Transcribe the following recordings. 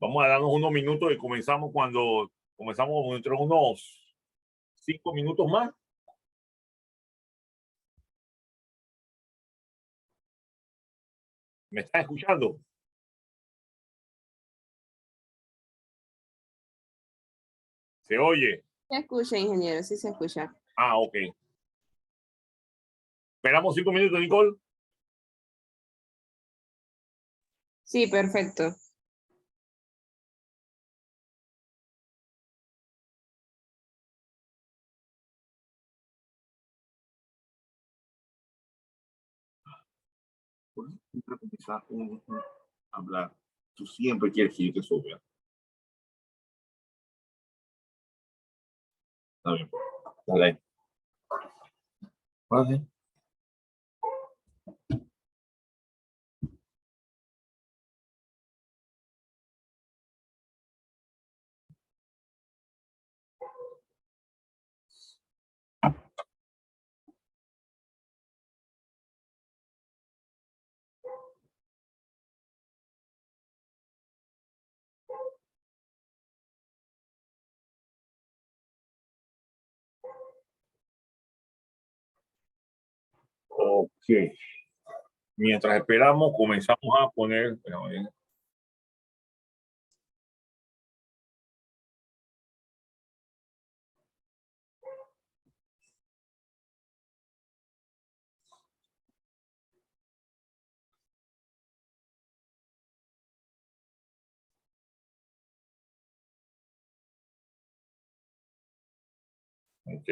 Vamos a darnos unos minutos y comenzamos cuando comenzamos entre unos 5 minutos más. ¿Me estás escuchando? ¿Se oye? Se escucha, ingeniero, sí se escucha. Ah, ok. Esperamos 5 minutos, Nicole. Sí, perfecto. Por eso siempre comenzar a hablar. Tú siempre quieres que yo te suba. Está bien. Dale. Vale. Ok. Mientras esperamos, comenzamos a poner. Ok.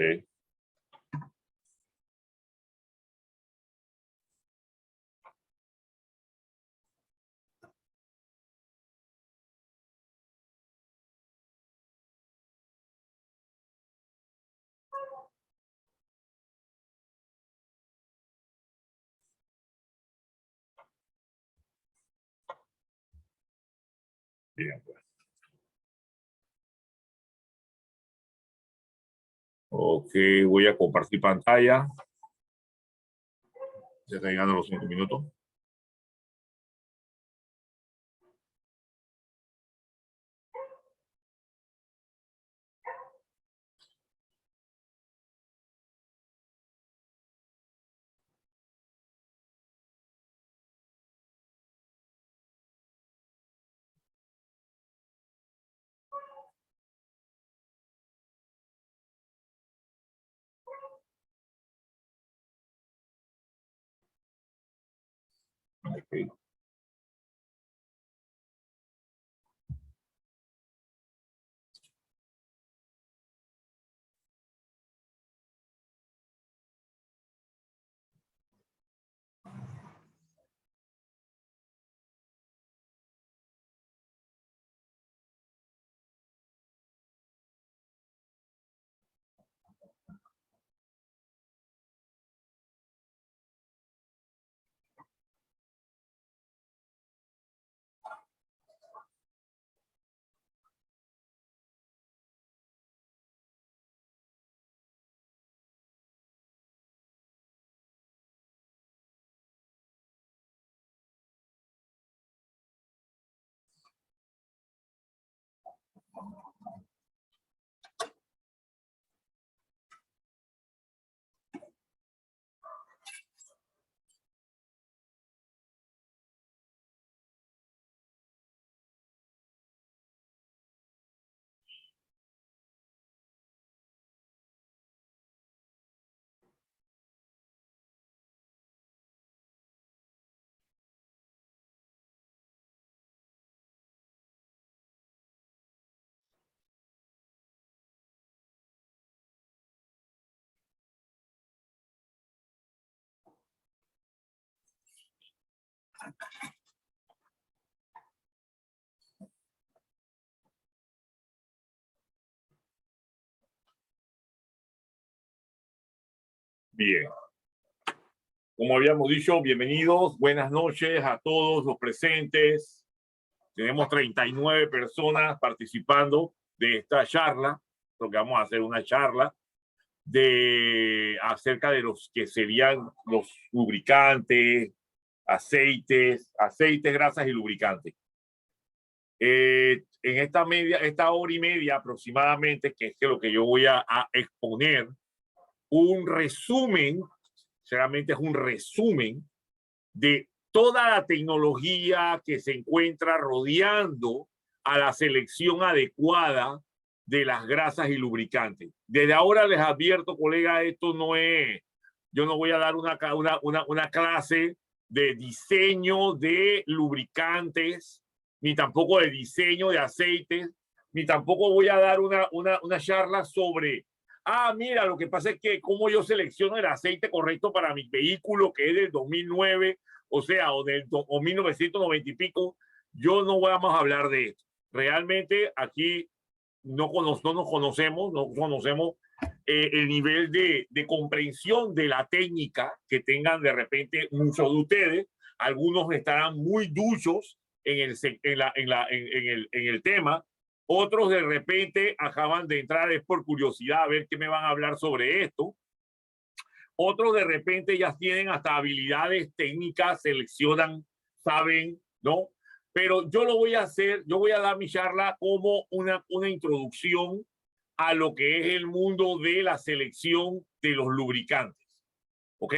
Bien, pues. Ok, voy a compartir pantalla. Ya están llegando los 5 minutos. Ok. Bien. Como habíamos dicho, bienvenidos, buenas noches a todos los presentes. Tenemos 39 personas participando de esta charla, porque vamos a hacer una charla acerca de los que serían los lubricantes, aceites, grasas y lubricantes. En esta hora y media aproximadamente, que es lo que yo voy a exponer, un resumen, realmente es un resumen de toda la tecnología que se encuentra rodeando a la selección adecuada de las grasas y lubricantes. Desde ahora les advierto, colega, esto no es, yo no voy a dar una clase de diseño de lubricantes, ni tampoco de diseño de aceites, ni tampoco voy a dar una charla sobre, mira, lo que pasa es que cómo yo selecciono el aceite correcto para mi vehículo, que es del 2009, o sea, o 1990 y pico. Yo no vamos a hablar de esto. Realmente aquí no nos conocemos, no conocemos el nivel de comprensión de la técnica que tengan de repente muchos de ustedes. Algunos estarán muy duchos en el tema. Otros de repente acaban de entrar es por curiosidad a ver qué me van a hablar sobre esto. Otros de repente ya tienen hasta habilidades técnicas, seleccionan, saben, ¿no? Pero yo lo voy a hacer, yo voy a dar mi charla como una introducción a lo que es el mundo de la selección de los lubricantes. ¿Ok?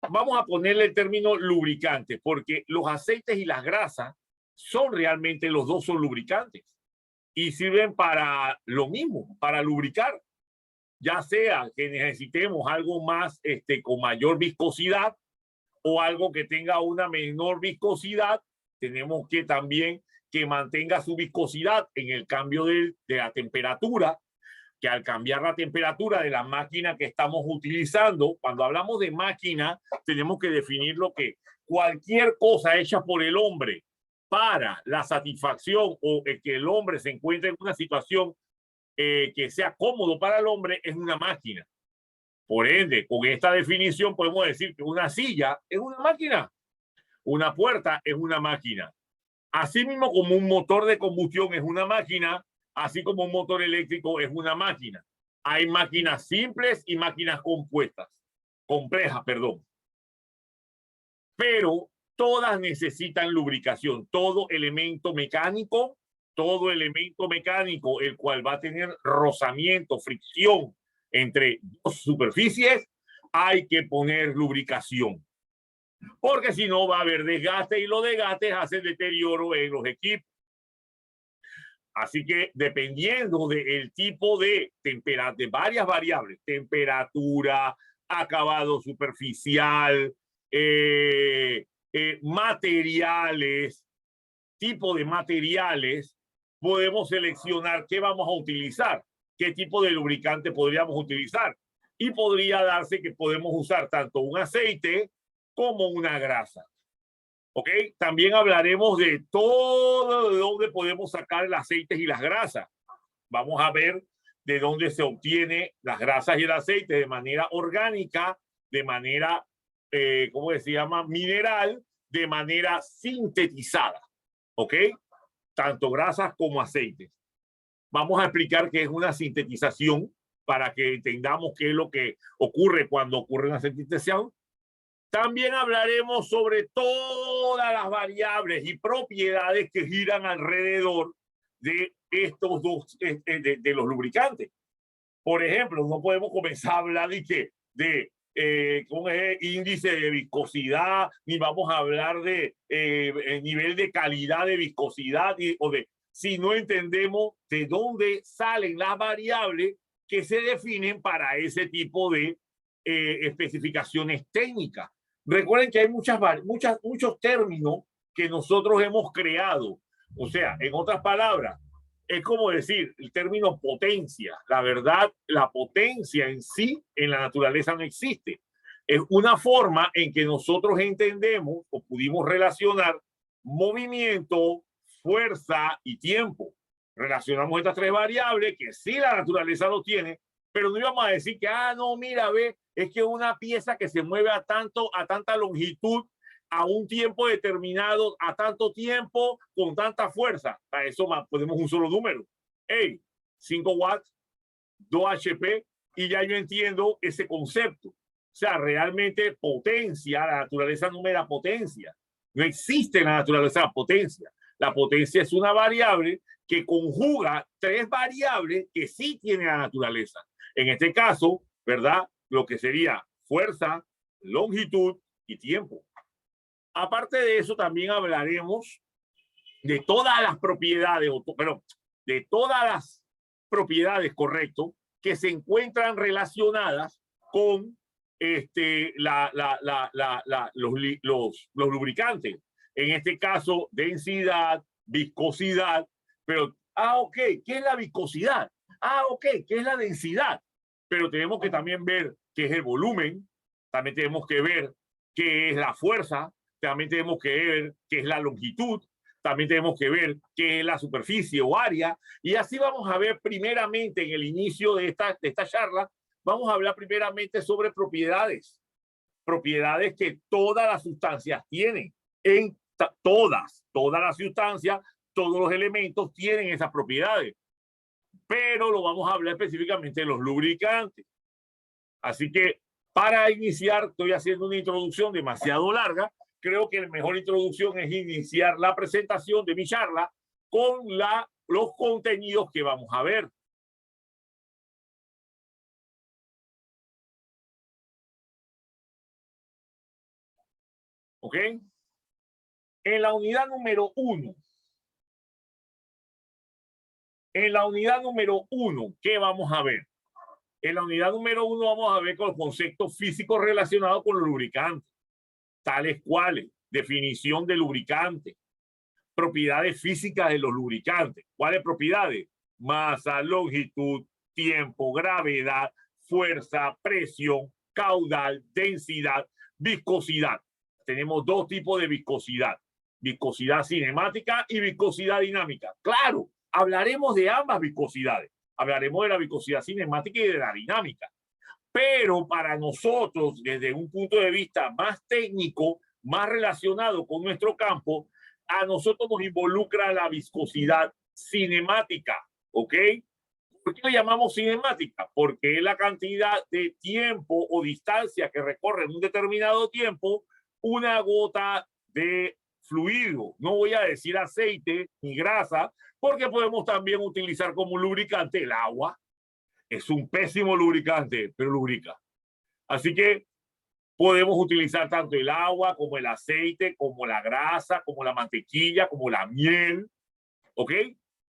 Vamos a ponerle el término lubricante, porque los aceites y las grasas son realmente, los dos son lubricantes y sirven para lo mismo, para lubricar. Ya sea que necesitemos algo más con mayor viscosidad o algo que tenga una menor viscosidad, tenemos que también que mantenga su viscosidad en el cambio de la temperatura, que al cambiar la temperatura de la máquina que estamos utilizando, cuando hablamos de máquina, tenemos que definir lo que cualquier cosa hecha por el hombre para la satisfacción o que el hombre se encuentre en una situación que sea cómodo para el hombre es una máquina. Por ende, con esta definición podemos decir que una silla es una máquina, una puerta es una máquina. Asimismo, como un motor de combustión es una máquina, así como un motor eléctrico es una máquina. Hay máquinas simples y máquinas complejas, perdón. Pero todas necesitan lubricación. Todo elemento mecánico, el cual va a tener rozamiento, fricción entre dos superficies, hay que poner lubricación. Porque si no va a haber desgaste y los desgastes hacen deterioro en los equipos. Así que dependiendo del tipo de temperatura, de varias variables, temperatura, acabado superficial, materiales, tipo de materiales, podemos seleccionar qué vamos a utilizar, qué tipo de lubricante podríamos utilizar. Y podría darse que podemos usar tanto un aceite como una grasa. ¿Ok? También hablaremos de todo, de dónde podemos sacar el aceite y las grasas. Vamos a ver de dónde se obtiene las grasas y el aceite de manera orgánica, de manera, ¿cómo se llama? Mineral, de manera sintetizada. ¿Ok? Tanto grasas como aceites. Vamos a explicar qué es una sintetización para que entendamos qué es lo que ocurre cuando ocurre una sintetización. También hablaremos sobre todas las variables y propiedades que giran alrededor de estos dos, de los lubricantes. Por ejemplo, no podemos comenzar a hablar de ¿cómo es? Índice de viscosidad, ni vamos a hablar de nivel de calidad de viscosidad, si no entendemos de dónde salen las variables que se definen para ese tipo de especificaciones técnicas. Recuerden que hay muchos términos que nosotros hemos creado. O sea, en otras palabras, es como decir el término potencia. La verdad, la potencia en sí en la naturaleza no existe. Es una forma en que nosotros entendemos o pudimos relacionar movimiento, fuerza y tiempo. Relacionamos estas tres variables que sí la naturaleza lo tiene, pero no íbamos a decir que, no, mira, ve, es que una pieza que se mueve a tanta longitud, a un tiempo determinado, a tanto tiempo, con tanta fuerza. Para eso ponemos un solo número. 5 watts, 2 HP, y ya yo entiendo ese concepto. O sea, realmente potencia, la naturaleza numera potencia. No existe en la naturaleza potencia. La potencia es una variable que conjuga tres variables que sí tiene la naturaleza. En este caso, ¿verdad? Lo que sería fuerza, longitud y tiempo. Aparte de eso, también hablaremos de todas las propiedades, pero de todas las propiedades, correcto, que se encuentran relacionadas con los lubricantes. En este caso, densidad, viscosidad, pero, ok, ¿qué es la viscosidad? Ok, ¿qué es la densidad? Pero tenemos que también ver qué es el volumen, también tenemos que ver qué es la fuerza, también tenemos que ver qué es la longitud, también tenemos que ver qué es la superficie o área, y así vamos a ver primeramente en el inicio de esta charla, vamos a hablar primeramente sobre propiedades, propiedades que todas las sustancias tienen, en todas las sustancias, todos los elementos tienen esas propiedades, pero lo vamos a hablar específicamente de los lubricantes. Así que para iniciar, estoy haciendo una introducción demasiado larga. Creo que la mejor introducción es iniciar la presentación de mi charla con los contenidos que vamos a ver. ¿Ok? En la unidad número 1. En la unidad número 1, ¿qué vamos a ver? En la unidad número 1 vamos a ver con los conceptos físicos relacionados con los lubricantes, tales cuales definición de lubricante, propiedades físicas de los lubricantes. ¿Cuáles propiedades? Masa, longitud, tiempo, gravedad, fuerza, presión, caudal, densidad, viscosidad. Tenemos dos tipos de viscosidad: viscosidad cinemática y viscosidad dinámica. Claro, hablaremos de ambas viscosidades. Hablaremos de la viscosidad cinemática y de la dinámica. Pero para nosotros, desde un punto de vista más técnico, más relacionado con nuestro campo, a nosotros nos involucra la viscosidad cinemática, ¿ok? ¿Por qué lo llamamos cinemática? Porque es la cantidad de tiempo o distancia que recorre en un determinado tiempo una gota de fluido. No voy a decir aceite ni grasa, porque podemos también utilizar como lubricante el agua. Es un pésimo lubricante, pero lubrica. Así que podemos utilizar tanto el agua como el aceite, como la grasa, como la mantequilla, como la miel. ¿Ok?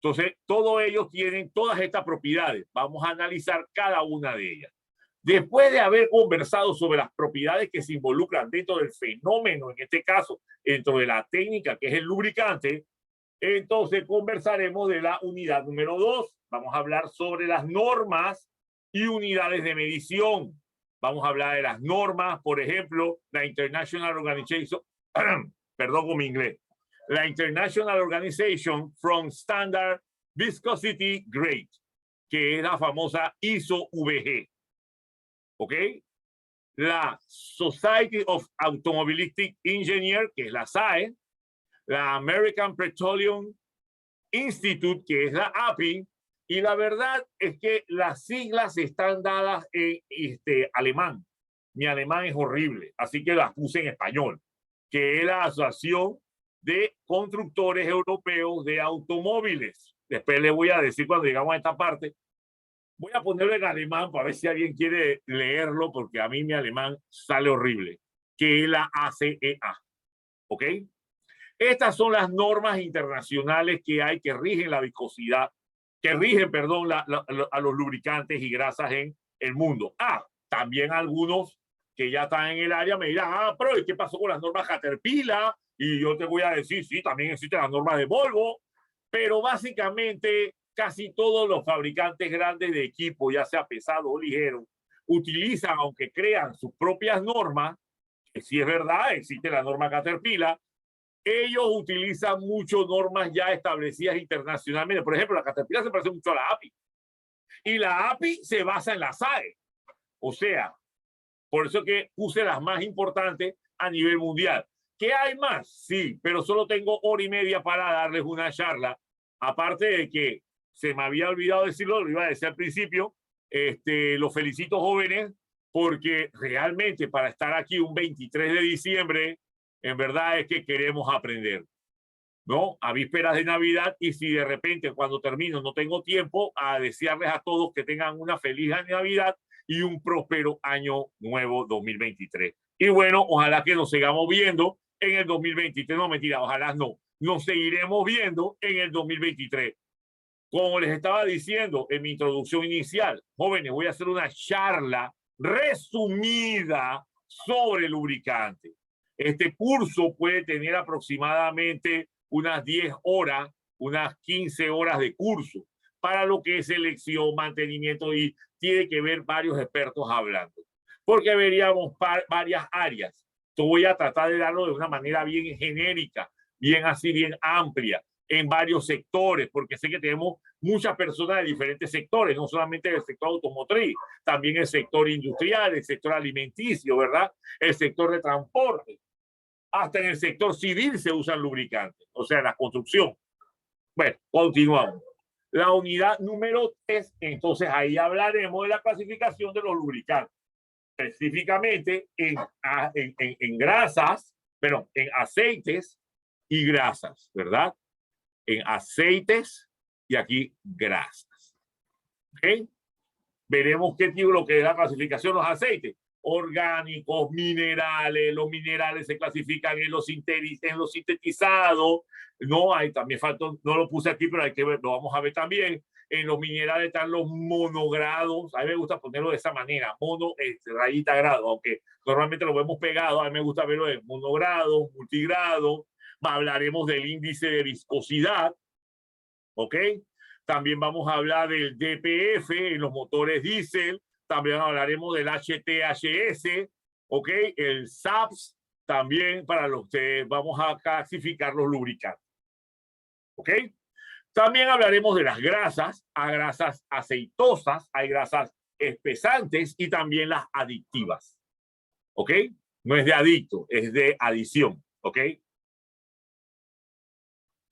Entonces, todos ellos tienen todas estas propiedades. Vamos a analizar cada una de ellas. Después de haber conversado sobre las propiedades que se involucran dentro del fenómeno, en este caso, dentro de la técnica que es el lubricante, entonces conversaremos de la unidad número 2. Vamos a hablar sobre las normas y unidades de medición. Vamos a hablar de las normas, por ejemplo, la International Organization, perdón con mi inglés, la International Organization from Standard Viscosity Grade, que es la famosa ISO-VG. ¿Ok? La Society of Automobilistic Engineers, que es la SAE, la American Petroleum Institute, que es la API, y la verdad es que las siglas están dadas en alemán. Mi alemán es horrible, así que las puse en español, que es la Asociación de Constructores Europeos de Automóviles. Después les voy a decir cuando llegamos a esta parte. Voy a ponerlo en alemán para ver si alguien quiere leerlo, porque a mí mi alemán sale horrible, que es la ACEA. ¿Ok? Estas son las normas internacionales que hay que rigen la viscosidad, que rigen, perdón, a los lubricantes y grasas en el mundo. También algunos que ya están en el área me dirán, pero ¿y qué pasó con las normas Caterpillar? Y yo te voy a decir, sí, también existen las normas de Volvo, pero básicamente casi todos los fabricantes grandes de equipo, ya sea pesado o ligero, utilizan, aunque crean sus propias normas, que sí es verdad, existe la norma Caterpillar, ellos utilizan mucho normas ya establecidas internacionalmente. Por ejemplo, la Caterpillar se parece mucho a la API. Y la API se basa en la SAE. O sea, por eso que puse las más importantes a nivel mundial. ¿Qué hay más? Sí, pero solo tengo hora y media para darles una charla. Aparte de que se me había olvidado decirlo, lo iba a decir al principio, los felicito, jóvenes, porque realmente para estar aquí un 23 de diciembre, en verdad es que queremos aprender. ¿no? A vísperas de Navidad, y si de repente cuando termino no tengo tiempo, a desearles a todos que tengan una feliz Navidad y un próspero año nuevo 2023. Y bueno, ojalá que nos sigamos viendo en el 2023. No, mentira, ojalá no. Nos seguiremos viendo en el 2023. Como les estaba diciendo en mi introducción inicial, jóvenes, voy a hacer una charla resumida sobre lubricante. Este curso puede tener aproximadamente unas 10 horas, unas 15 horas de curso para lo que es selección, mantenimiento, y tiene que ver varios expertos hablando. Porque veríamos varias áreas. Yo voy a tratar de darlo de una manera bien genérica, bien así, bien amplia, en varios sectores, porque sé que tenemos muchas personas de diferentes sectores, no solamente del sector automotriz, también el sector industrial, el sector alimenticio, ¿verdad? El sector de transporte. Hasta en el sector civil se usan lubricantes, o sea, la construcción. Bueno, continuamos. La unidad número 3, entonces ahí hablaremos de la clasificación de los lubricantes, específicamente en grasas, pero en aceites y grasas, ¿verdad? En aceites y aquí grasas. ¿Ok? Veremos qué tipo lo que es la clasificación de los aceites. Orgánicos, minerales, los minerales se clasifican en los sintetizados, no hay, también faltó, no lo puse aquí, pero hay que ver, lo vamos a ver también. En los minerales están los monogrados, a mí me gusta ponerlo de esa manera, mono, rayita grado, aunque normalmente lo vemos pegado, a mí me gusta verlo en monogrado, multigrado. Hablaremos del índice de viscosidad, ¿ok? También vamos a hablar del DPF en los motores diésel. También hablaremos del HTHS, ¿ok? El SAPS, también para los que vamos a clasificar los lubricantes, ¿ok? También hablaremos de las grasas, a grasas aceitosas, hay grasas espesantes y también las adictivas, ¿ok? No es de adicto, es de adición, ¿ok?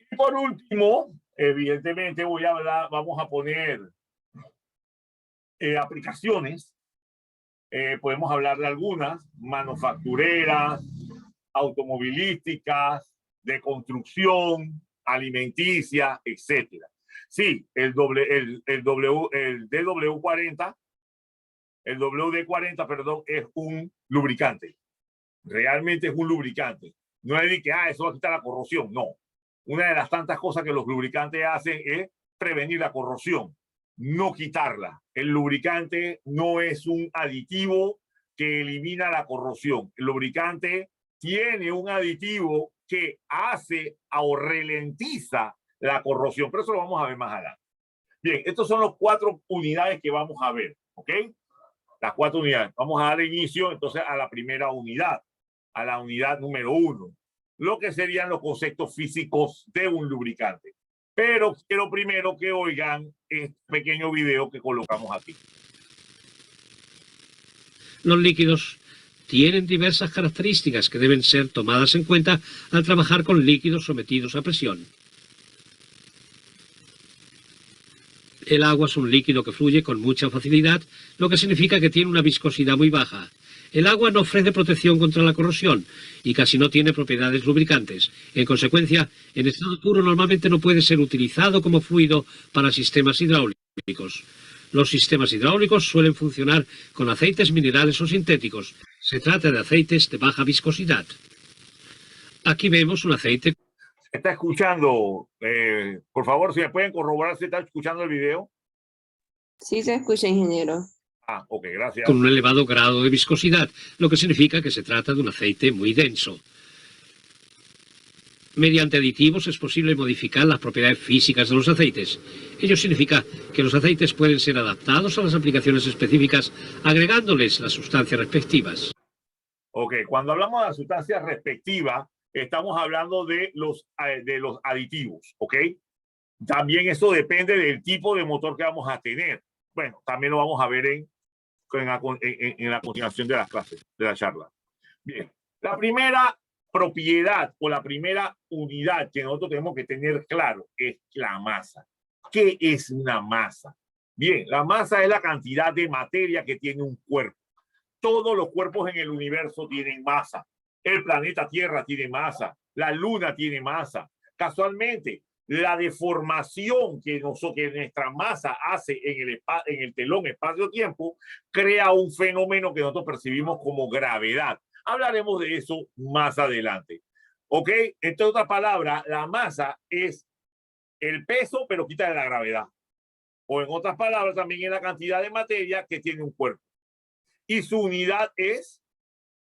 Y por último, evidentemente vamos a poner aplicaciones. Podemos hablar de algunas, manufactureras, automovilísticas, de construcción, alimenticia, etcétera. Sí, el DW40, el WD-40, perdón, es un lubricante. Realmente es un lubricante. No es de que, eso va a quitar la corrosión, no. Una de las tantas cosas que los lubricantes hacen es prevenir la corrosión, no quitarla. El lubricante no es un aditivo que elimina la corrosión. El lubricante tiene un aditivo que hace o ralentiza la corrosión, pero eso lo vamos a ver más adelante. Bien, estos son los 4 unidades que vamos a ver, ¿ok? Las 4 unidades. Vamos a dar inicio entonces a la primera unidad, a la unidad número 1, lo que serían los conceptos físicos de un lubricante. Pero quiero primero que oigan este pequeño video que colocamos aquí. Los líquidos tienen diversas características que deben ser tomadas en cuenta al trabajar con líquidos sometidos a presión. El agua es un líquido que fluye con mucha facilidad, lo que significa que tiene una viscosidad muy baja. El agua no ofrece protección contra la corrosión y casi no tiene propiedades lubricantes. En consecuencia, en estado puro normalmente no puede ser utilizado como fluido para sistemas hidráulicos. Los sistemas hidráulicos suelen funcionar con aceites minerales o sintéticos. Se trata de aceites de baja viscosidad. Aquí vemos un aceite. ¿Está escuchando? Por favor, si me pueden corroborar si está escuchando el video. Sí se escucha, ingeniero. Ok, gracias. Con un elevado grado de viscosidad, lo que significa que se trata de un aceite muy denso. Mediante aditivos es posible modificar las propiedades físicas de los aceites. Ello significa que los aceites pueden ser adaptados a las aplicaciones específicas, agregándoles las sustancias respectivas. Ok, cuando hablamos de las sustancias respectivas, estamos hablando de los aditivos, ¿ok? También eso depende del tipo de motor que vamos a tener. Bueno, también lo vamos a ver en la continuación de las clases, de la charla. Bien, la primera propiedad o la primera unidad que nosotros tenemos que tener claro es la masa. ¿Qué es una masa? Bien, la masa es la cantidad de materia que tiene un cuerpo. Todos los cuerpos en el universo tienen masa. El planeta Tierra tiene masa, la Luna tiene masa, Casualmente, la deformación que nuestra masa hace en el telón espacio-tiempo crea un fenómeno que nosotros percibimos como gravedad. Hablaremos de eso más adelante. ¿Ok? En otras palabras, la masa es el peso, pero quita la gravedad. O en otras palabras, también es la cantidad de materia que tiene un cuerpo. Y su unidad es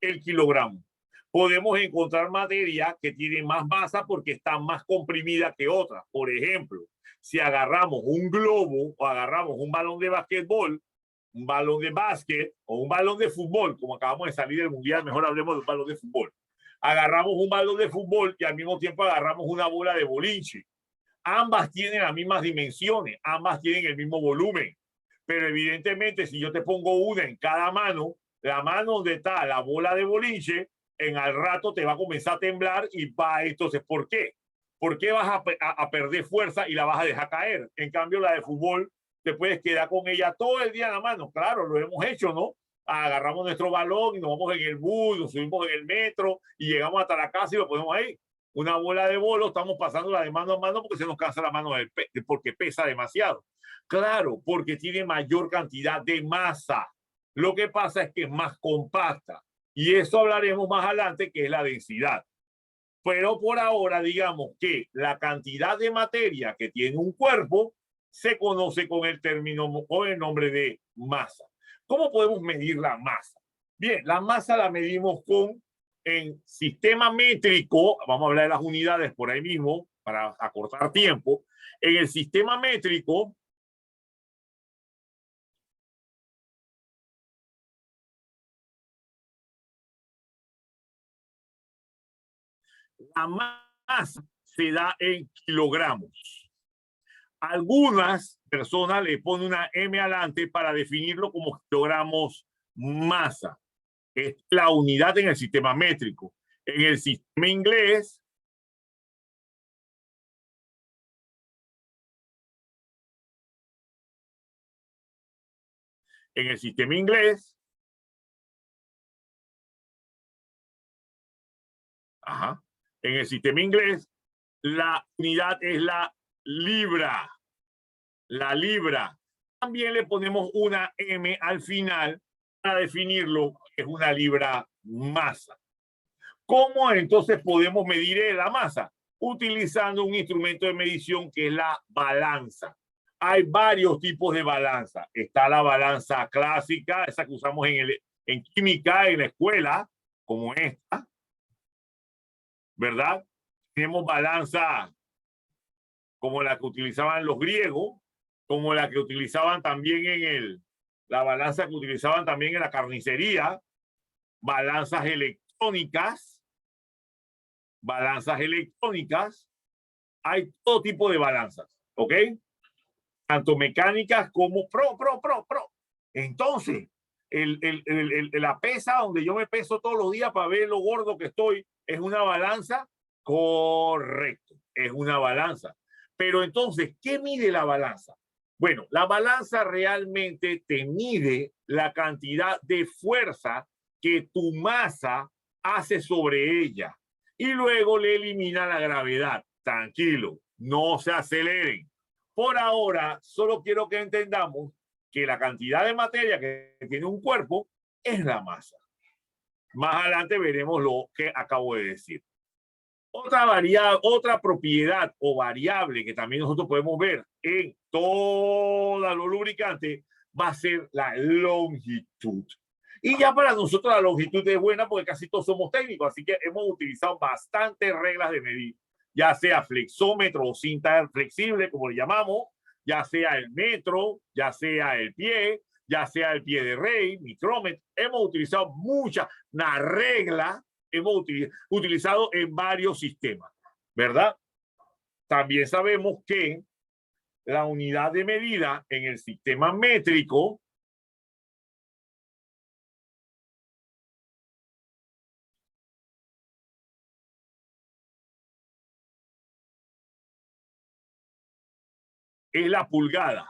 el kilogramo. Podemos encontrar materia que tiene más masa porque está más comprimida que otras. Por ejemplo, si agarramos un globo o agarramos un balón de basquetbol, un balón de básquet o un balón de fútbol, como acabamos de salir del mundial, mejor hablemos de un balón de fútbol. Agarramos un balón de fútbol y al mismo tiempo agarramos una bola de boliche. Ambas tienen las mismas dimensiones, ambas tienen el mismo volumen. Pero evidentemente, si yo te pongo una en cada mano, la mano donde está la bola de boliche, en al rato te va a comenzar a temblar y va. Entonces, ¿por qué? ¿Por qué vas a perder fuerza y la vas a dejar caer? En cambio, la de fútbol, te puedes quedar con ella todo el día en la mano. Claro, lo hemos hecho, ¿no? Agarramos nuestro balón y nos vamos en el bus, nos subimos en el metro y llegamos hasta la casa y lo ponemos ahí. Una bola de bolo, estamos pasándola de mano a mano porque se nos cansa la mano porque pesa demasiado. Claro, porque tiene mayor cantidad de masa. Lo que pasa es que es más compacta. Y eso hablaremos más adelante, que es la densidad. Pero por ahora, digamos que la cantidad de materia que tiene un cuerpo se conoce con el término o el nombre de masa. ¿Cómo podemos medir la masa? Bien, la masa la medimos en sistema métrico. Vamos a hablar de las unidades por ahí mismo para acortar tiempo. En el sistema métrico, la masa se da en kilogramos. Algunas personas le ponen una M adelante para definirlo como kilogramos masa. Es la unidad en el sistema métrico. En el sistema inglés, ajá, en el sistema inglés, la unidad es la libra. La libra. También le ponemos una M al final para definirlo, que es una libra masa. ¿Cómo entonces podemos medir la masa? Utilizando un instrumento de medición que es la balanza. Hay varios tipos de balanza. Está la balanza clásica, esa que usamos en química, en la escuela, como esta, ¿verdad? Tenemos balanza como la que utilizaban los griegos, como la que utilizaban también la balanza que utilizaban también en la carnicería, balanzas electrónicas, hay todo tipo de balanzas, ¿ok? Tanto mecánicas como pro. Entonces, la pesa donde yo me peso todos los días para ver lo gordo que estoy, ¿es una balanza? Correcto, es una balanza. Pero entonces, ¿qué mide la balanza? Bueno, la balanza realmente te mide la cantidad de fuerza que tu masa hace sobre ella y luego le elimina la gravedad. Tranquilo, no se aceleren. Por ahora, solo quiero que entendamos que la cantidad de materia que tiene un cuerpo es la masa. Más adelante veremos lo que acabo de decir. Otra propiedad o variable que también nosotros podemos ver en todos los lubricantes va a ser la longitud. Y ya para nosotros la longitud es buena porque casi todos somos técnicos, así que hemos utilizado bastantes reglas de medir, ya sea flexómetro o cinta flexible, como le llamamos, ya sea el metro, ya sea el pie, ya sea el pie de rey, micrómetro. Hemos utilizado una regla, hemos utilizado en varios sistemas, ¿verdad? También sabemos que la unidad de medida en el sistema métrico es la pulgada.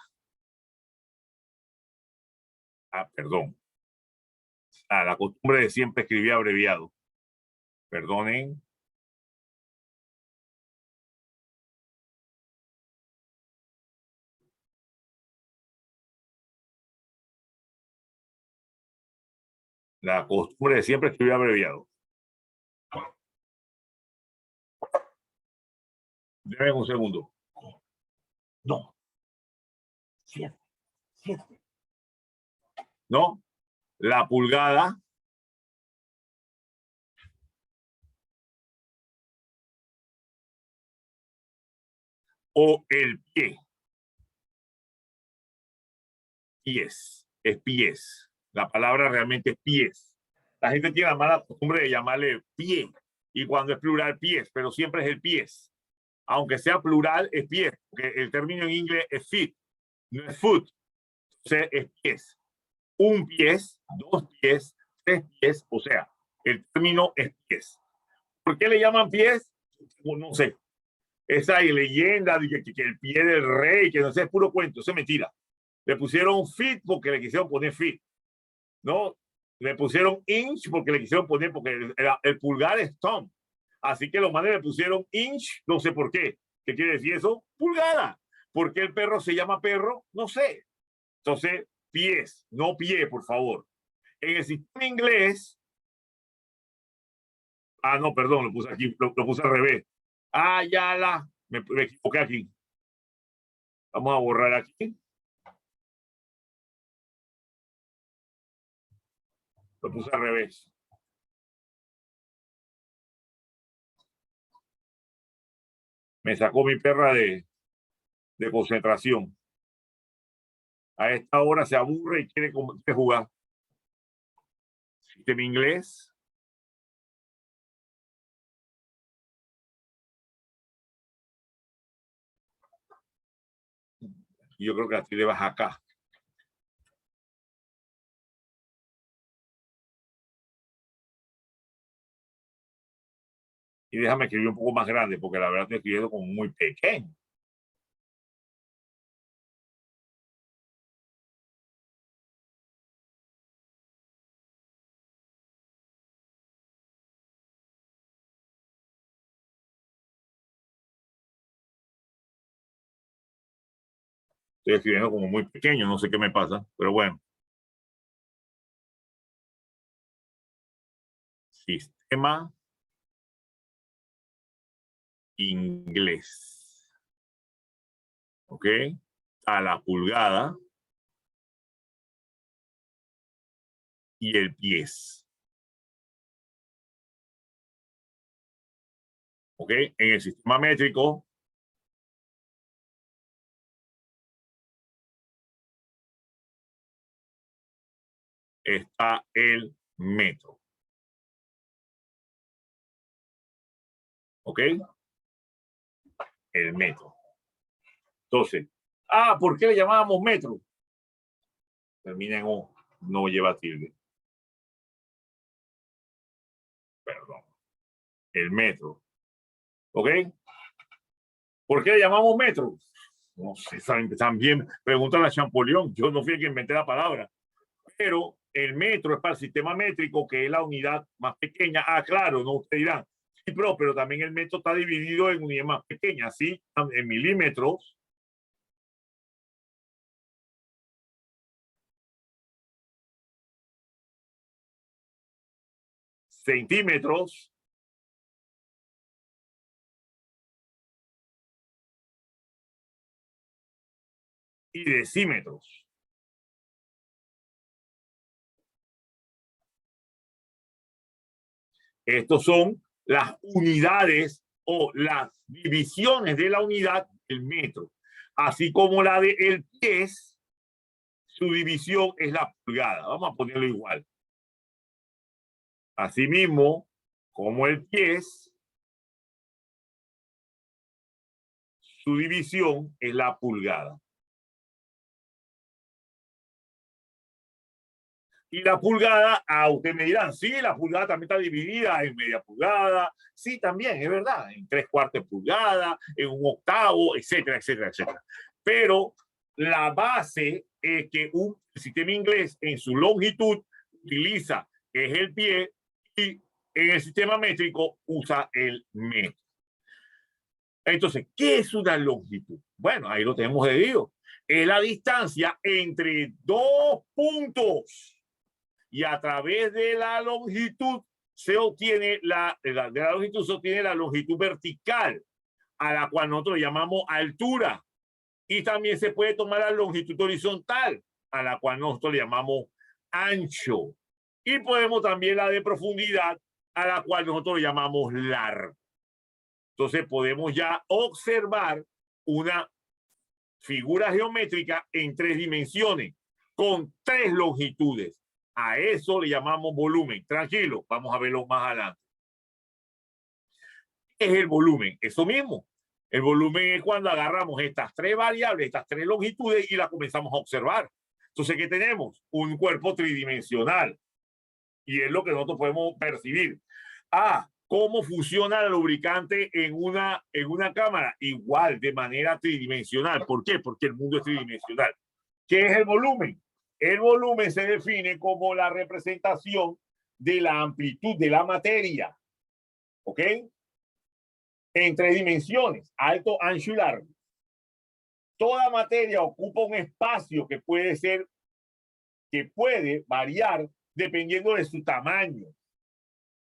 Perdón. La costumbre de siempre escribir abreviado. Perdonen. La costumbre de siempre escribir abreviado. Deme un segundo. No. 7. ¿No? La pulgada o el pie. Pies. Es pies. La palabra realmente es pies. La gente tiene la mala costumbre de llamarle pie. Y cuando es plural, pies. Pero siempre es el pies. Aunque sea plural, es pies. Porque el término en inglés es feet. No es foot. Entonces es pies. Un pies, 2 pies, 3 pies. O sea, el término es pies. ¿Por qué le llaman pies? No sé. Esa leyenda de que el pie del rey, que no sé, es puro cuento, eso es mentira. Le pusieron feet porque le quisieron poner feet, ¿no? Le pusieron inch porque le quisieron poner, porque el pulgar es thumb. Así que los manes le pusieron inch, no sé por qué. ¿Qué quiere decir eso? Pulgada. ¿Por qué el perro se llama perro? No sé. Entonces, pies, no pie, por favor. En el sistema inglés, no, perdón, lo puse aquí, lo puse al revés. Ya me equivoqué aquí. Vamos a borrar aquí. Lo puse al revés. Me sacó mi perra de concentración. A esta hora se aburre y quiere jugar. Sistema inglés. Yo creo que así le vas acá. Y déjame escribir un poco más grande, porque la verdad estoy escribiendo como muy pequeño. Estoy escribiendo como muy pequeño, no sé qué me pasa, pero bueno. Sistema inglés. ¿Ok? A la pulgada y el pies. ¿Ok? En el sistema métrico está el metro. ¿Ok? El metro. Entonces, ¿por qué le llamábamos metro? Termina en O, no lleva tilde. Perdón. El metro. ¿Ok? ¿Por qué le llamamos metro? No sé, también pregúntale a Champollion. Yo no fui el que inventé la palabra. Pero el metro es para el sistema métrico, que es la unidad más pequeña. Claro, no ustedes dirán. Sí, pero también el metro está dividido en unidades más pequeñas, ¿sí? En milímetros, centímetros, y decímetros. Estos son las unidades o las divisiones de la unidad del metro. Así como la de el pies, su división es la pulgada. Vamos a ponerlo igual. Asimismo, como el pies, su división es la pulgada. Y la pulgada, ustedes me dirán, sí, la pulgada también está dividida en media pulgada. Sí, también, es verdad, en 3/4 pulgada, en 1/8, etcétera, etcétera, etcétera. Pero la base es que un sistema inglés en su longitud utiliza, que es el pie, y en el sistema métrico usa el metro. Entonces, ¿qué es una longitud? Bueno, ahí lo tenemos de Dios. Es la distancia entre dos puntos. y a través de la longitud se obtiene la longitud vertical, a la cual nosotros llamamos altura. Y también se puede tomar la longitud horizontal, a la cual nosotros le llamamos ancho. Y podemos también la de profundidad, a la cual nosotros le llamamos largo. Entonces podemos ya observar una figura geométrica en 3 dimensiones, con 3 longitudes. A eso le llamamos volumen. Tranquilo, vamos a verlo más adelante. ¿Qué es el volumen? Eso mismo. El volumen es cuando agarramos estas 3 variables, estas 3 longitudes y las comenzamos a observar. Entonces, ¿qué tenemos? Un cuerpo tridimensional. Y es lo que nosotros podemos percibir. ¿Cómo funciona el lubricante en una cámara? Igual, de manera tridimensional. ¿Por qué? Porque el mundo es tridimensional. ¿Qué es el volumen? El volumen se define como la representación de la amplitud de la materia. ¿Ok? En 3 dimensiones, alto, ancho y largo. Toda materia ocupa un espacio que puede variar dependiendo de su tamaño.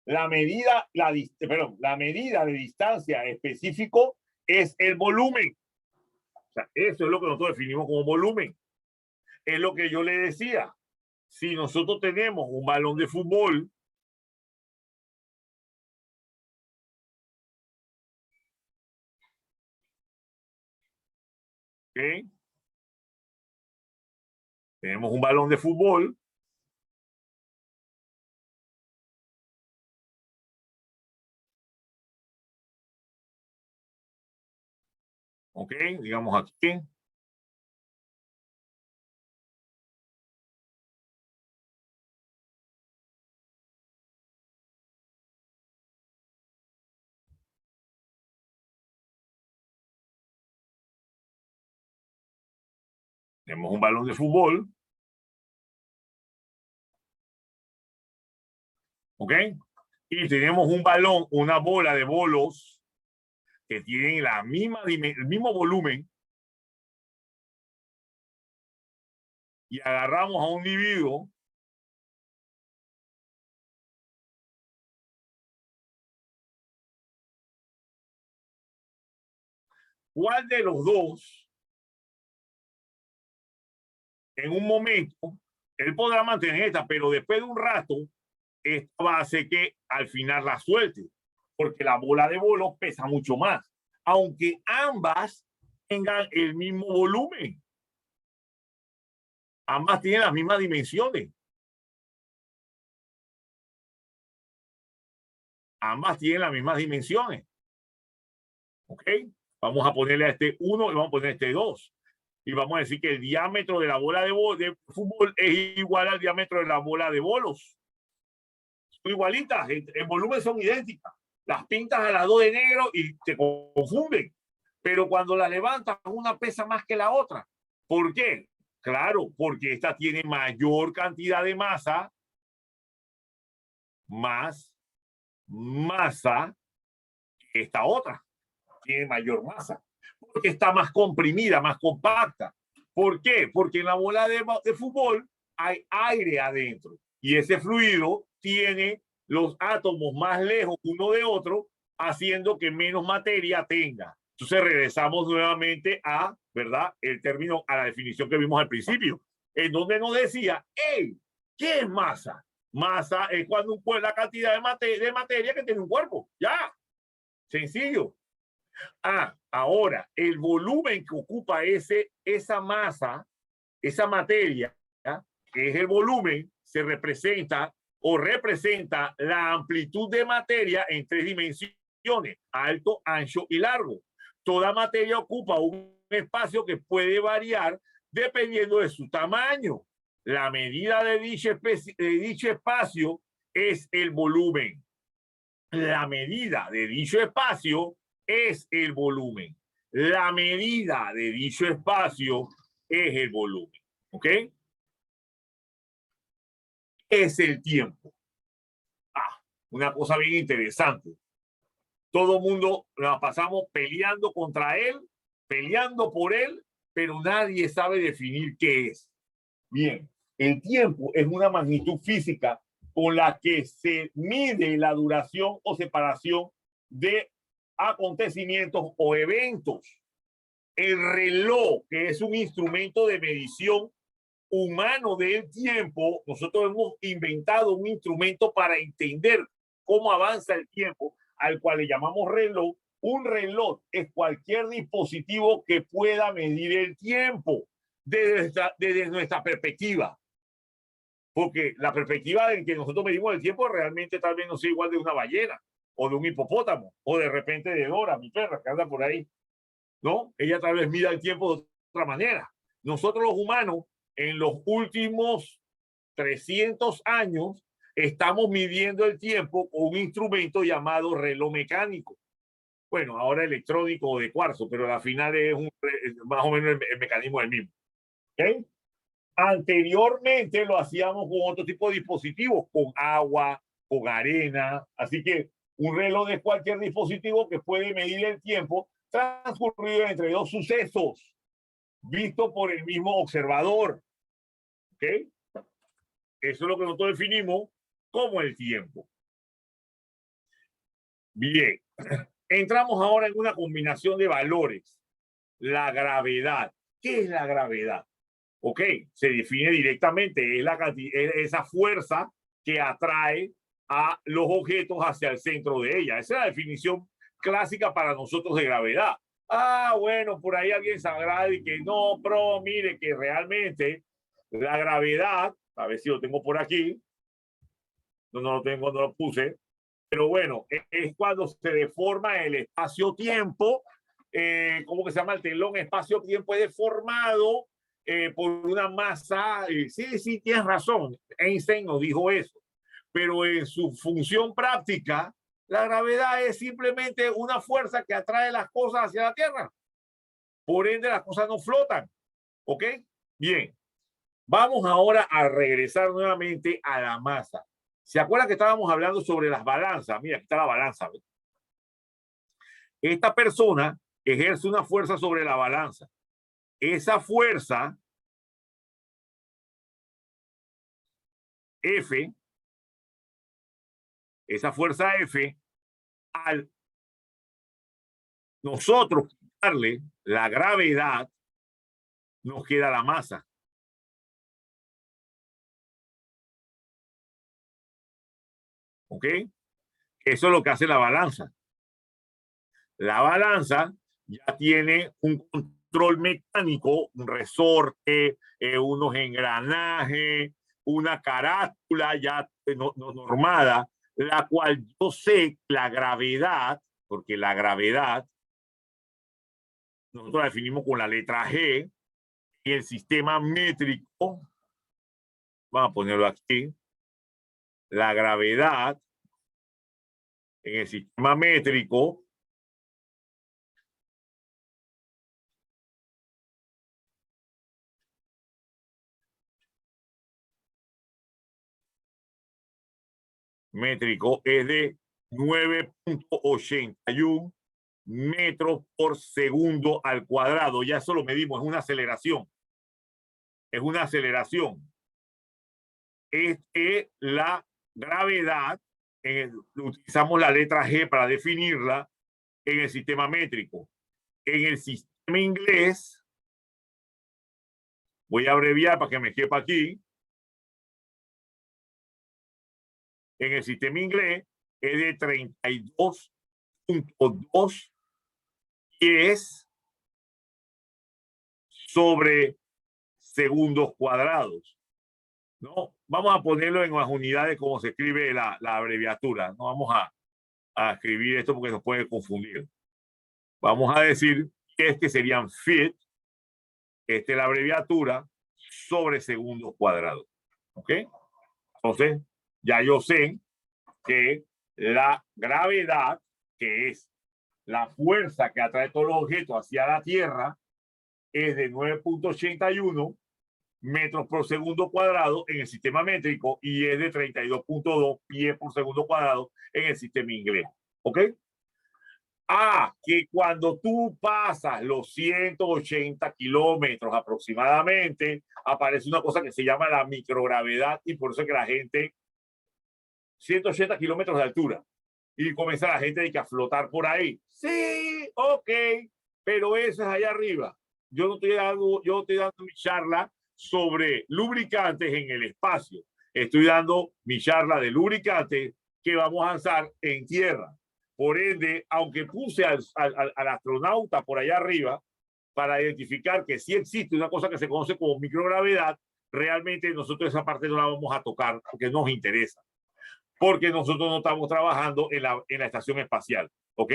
La medida de distancia específico es el volumen. O sea, eso es lo que nosotros definimos como volumen. Es lo que yo le decía. Si nosotros tenemos un balón de fútbol, ¿ok? Tenemos un balón de fútbol. ¿Ok? Digamos aquí. Tenemos un balón de fútbol. ¿Ok? Y tenemos un balón, una bola de bolos que tienen el mismo volumen. Y agarramos a un individuo ¿cuál de los dos en un momento él podrá mantener esta, pero después de un rato esta va a hacer que al final la suelte, porque la bola de bolos pesa mucho más, aunque ambas tengan el mismo volumen, ambas tienen las mismas dimensiones, ambas tienen las mismas dimensiones. ¿Ok? Vamos a ponerle a este 1 y vamos a poner a este 2. Y vamos a decir que el diámetro de la bola de fútbol es igual al diámetro de la bola de bolos. Son igualitas, en volumen son idénticas. Las pintas a las 2 de negro y te confunden. Pero cuando la levantas, una pesa más que la otra. ¿Por qué? Claro, porque esta tiene mayor cantidad de masa, más masa que esta otra. Tiene mayor masa. Porque está más comprimida, más compacta. ¿Por qué? Porque en la bola de fútbol hay aire adentro y ese fluido tiene los átomos más lejos uno de otro, haciendo que menos materia tenga. Entonces regresamos nuevamente a, ¿verdad? El término, a la definición que vimos al principio, en donde nos decía, hey, ¿qué es masa? Masa es cuando la cantidad de materia que tiene un cuerpo. Ya, sencillo. Ahora, el volumen que ocupa esa masa, esa materia, ¿ya? Que es el volumen, se representa la amplitud de materia en 3 dimensiones, alto, ancho y largo. Toda materia ocupa un espacio que puede variar dependiendo de su tamaño. La medida de dicho espacio es el volumen. La medida de dicho espacio es el volumen. La medida de dicho espacio es el volumen. ¿Ok? Es el tiempo. Una cosa bien interesante. Todo el mundo nos pasamos peleando contra él, peleando por él, pero nadie sabe definir qué es. Bien, El tiempo es una magnitud física con la que se mide la duración o separación de acontecimientos o eventos. El reloj, que es un instrumento de medición humano del tiempo, nosotros hemos inventado un instrumento para entender cómo avanza el tiempo, al cual le llamamos reloj. Un reloj es cualquier dispositivo que pueda medir el tiempo desde nuestra perspectiva. Porque la perspectiva en que nosotros medimos el tiempo realmente tal vez no sea igual de una ballena o de un hipopótamo o de repente de Dora, mi perra, que anda por ahí. ¿No? Ella tal vez mida el tiempo de otra manera. Nosotros los humanos, en los últimos 300 años, estamos midiendo el tiempo con un instrumento llamado reloj mecánico. Bueno, ahora electrónico o de cuarzo, pero al final es más o menos el mecanismo del mismo. ¿Okay? Anteriormente lo hacíamos con otro tipo de dispositivos, con agua, con arena. Así que un reloj es cualquier dispositivo que puede medir el tiempo transcurrido entre dos sucesos visto por el mismo observador. ¿Ok? Eso es lo que nosotros definimos como el tiempo. Bien, entramos ahora en una combinación de valores. La gravedad. ¿Qué es la gravedad? Ok, se define directamente, es esa fuerza que atrae a los objetos hacia el centro de ella. Esa es la definición clásica para nosotros de gravedad. Ah, bueno, por ahí alguien sabrá y que no, pero mire que realmente la gravedad, a ver si lo tengo por aquí, no lo tengo, no lo puse, pero bueno, es cuando se deforma el espacio-tiempo, ¿cómo que se llama? El telón espacio-tiempo es deformado por una masa. Sí, tienes razón, Einstein nos dijo eso, pero en su función práctica, la gravedad es simplemente una fuerza que atrae las cosas hacia la Tierra. Por ende, las cosas no flotan. ¿Ok? Bien. Vamos ahora a regresar nuevamente a la masa. ¿Se acuerdan que estábamos hablando sobre las balanzas? Mira, aquí está la balanza. ¿Ves? Esta persona ejerce una fuerza sobre la balanza. Esa fuerza, F, esa fuerza F, al nosotros quitarle la gravedad, nos queda la masa. ¿Ok? Eso es lo que hace la balanza. La balanza ya tiene un control mecánico, un resorte, unos engranajes, una carátula ya normada, la cual yo sé la gravedad, porque la gravedad nosotros la definimos con la letra G, y el sistema métrico, vamos a ponerlo aquí, la gravedad en el sistema métrico es de 9.81 metros por segundo al cuadrado. Ya eso lo medimos, es una aceleración. Es una aceleración. Es que la gravedad, utilizamos la letra G para definirla en el sistema métrico. En el sistema inglés, voy a abreviar para que me quepa aquí. En el sistema inglés es de 32.2 pies sobre segundos cuadrados. ¿No? Vamos a ponerlo en las unidades como se escribe la abreviatura. No vamos a escribir esto porque nos puede confundir. Vamos a decir que serían feet, esta es la abreviatura, sobre segundos cuadrados. ¿Ok? Entonces, ya yo sé que la gravedad, que es la fuerza que atrae todos los objetos hacia la Tierra, es de 9.81 metros por segundo cuadrado en el sistema métrico y es de 32.2 pies por segundo cuadrado en el sistema inglés. ¿Ok? Que cuando tú pasas los 180 kilómetros aproximadamente, aparece una cosa que se llama la microgravedad y por eso es que la gente, 180 kilómetros de altura, y comienza la gente a flotar por ahí. Sí, ok, pero eso es allá arriba. Yo estoy dando mi charla sobre lubricantes en el espacio. Estoy dando mi charla de lubricantes que vamos a lanzar en tierra. Por ende, aunque puse al astronauta por allá arriba para identificar que sí existe una cosa que se conoce como microgravedad, realmente nosotros esa parte no la vamos a tocar porque nos interesa. Porque nosotros no estamos trabajando en la estación espacial. ¿Ok?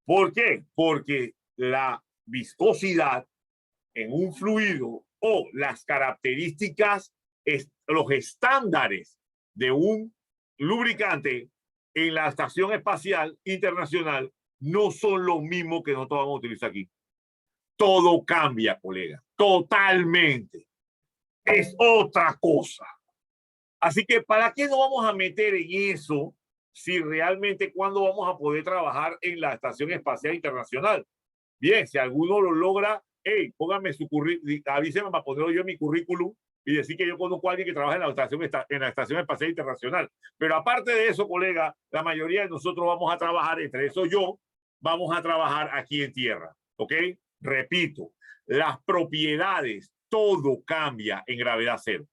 ¿Por qué? Porque la viscosidad en un fluido o las características, los estándares de un lubricante en la Estación Espacial Internacional no son los mismos que nosotros vamos a utilizar aquí. Todo cambia, colega, totalmente. Es otra cosa. Así que, ¿para qué nos vamos a meter en eso si realmente cuándo vamos a poder trabajar en la Estación Espacial Internacional? Bien, si alguno lo logra, hey, póngame su currículum, avíseme para ponerlo yo en mi currículum y decir que yo conozco a alguien que trabaja en la Estación Espacial Internacional. Pero aparte de eso, colega, la mayoría de nosotros vamos a trabajar, entre eso yo, vamos a trabajar aquí en tierra. ¿Ok? Repito, las propiedades, todo cambia en gravedad cero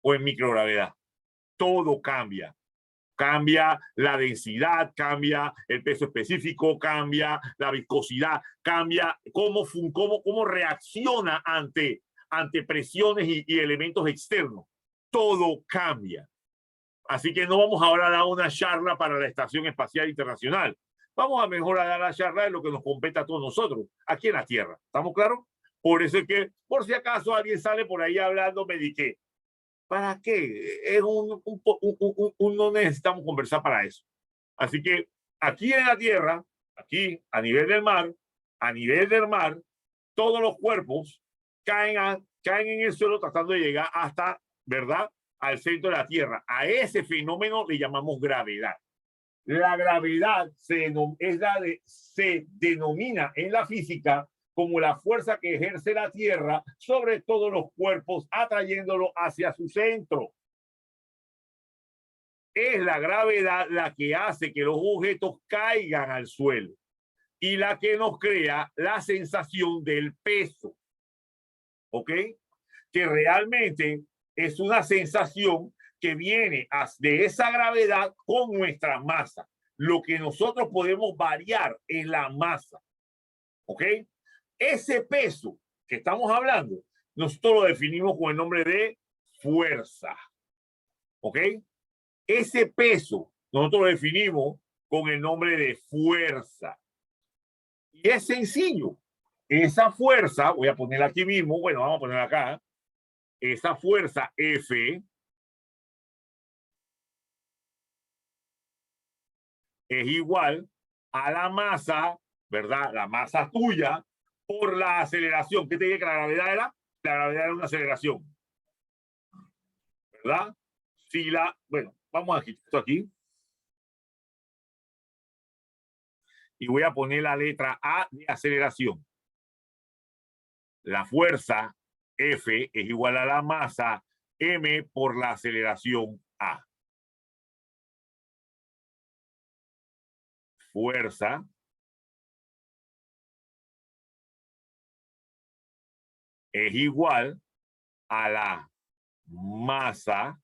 o en microgravedad. Todo cambia. Cambia la densidad, cambia el peso específico, cambia la viscosidad, cambia cómo reacciona ante presiones y elementos externos. Todo cambia. Así que no vamos ahora a dar una charla para la Estación Espacial Internacional. Vamos a mejor a dar la charla de lo que nos compete a todos nosotros, aquí en la Tierra. ¿Estamos claros? Por eso es que, por si acaso alguien sale por ahí hablando, me dije, ¿para qué? Es no necesitamos conversar para eso. Así que aquí en la Tierra, aquí a nivel del mar, todos los cuerpos caen en el suelo tratando de llegar hasta, ¿verdad?, al centro de la Tierra. A ese fenómeno le llamamos gravedad. La gravedad se denomina en la física como la fuerza que ejerce la Tierra sobre todos los cuerpos, atrayéndolo hacia su centro. Es la gravedad la que hace que los objetos caigan al suelo y la que nos crea la sensación del peso. ¿Ok? Que realmente es una sensación que viene de esa gravedad con nuestra masa. Lo que nosotros podemos variar es la masa. ¿Ok? Ese peso que estamos hablando, nosotros lo definimos con el nombre de fuerza. ¿Ok? Ese peso nosotros lo definimos con el nombre de fuerza. Y es sencillo. Esa fuerza, voy a ponerla aquí mismo, bueno, vamos a ponerla acá. Esa fuerza F es igual a la masa, ¿verdad? La masa tuya por la aceleración. ¿Qué te dije que la gravedad era? La gravedad era una aceleración. ¿Verdad? Bueno, vamos a quitar esto aquí. Y voy a poner la letra A de aceleración. La fuerza F es igual a la masa M por la aceleración A. Fuerza es igual a la masa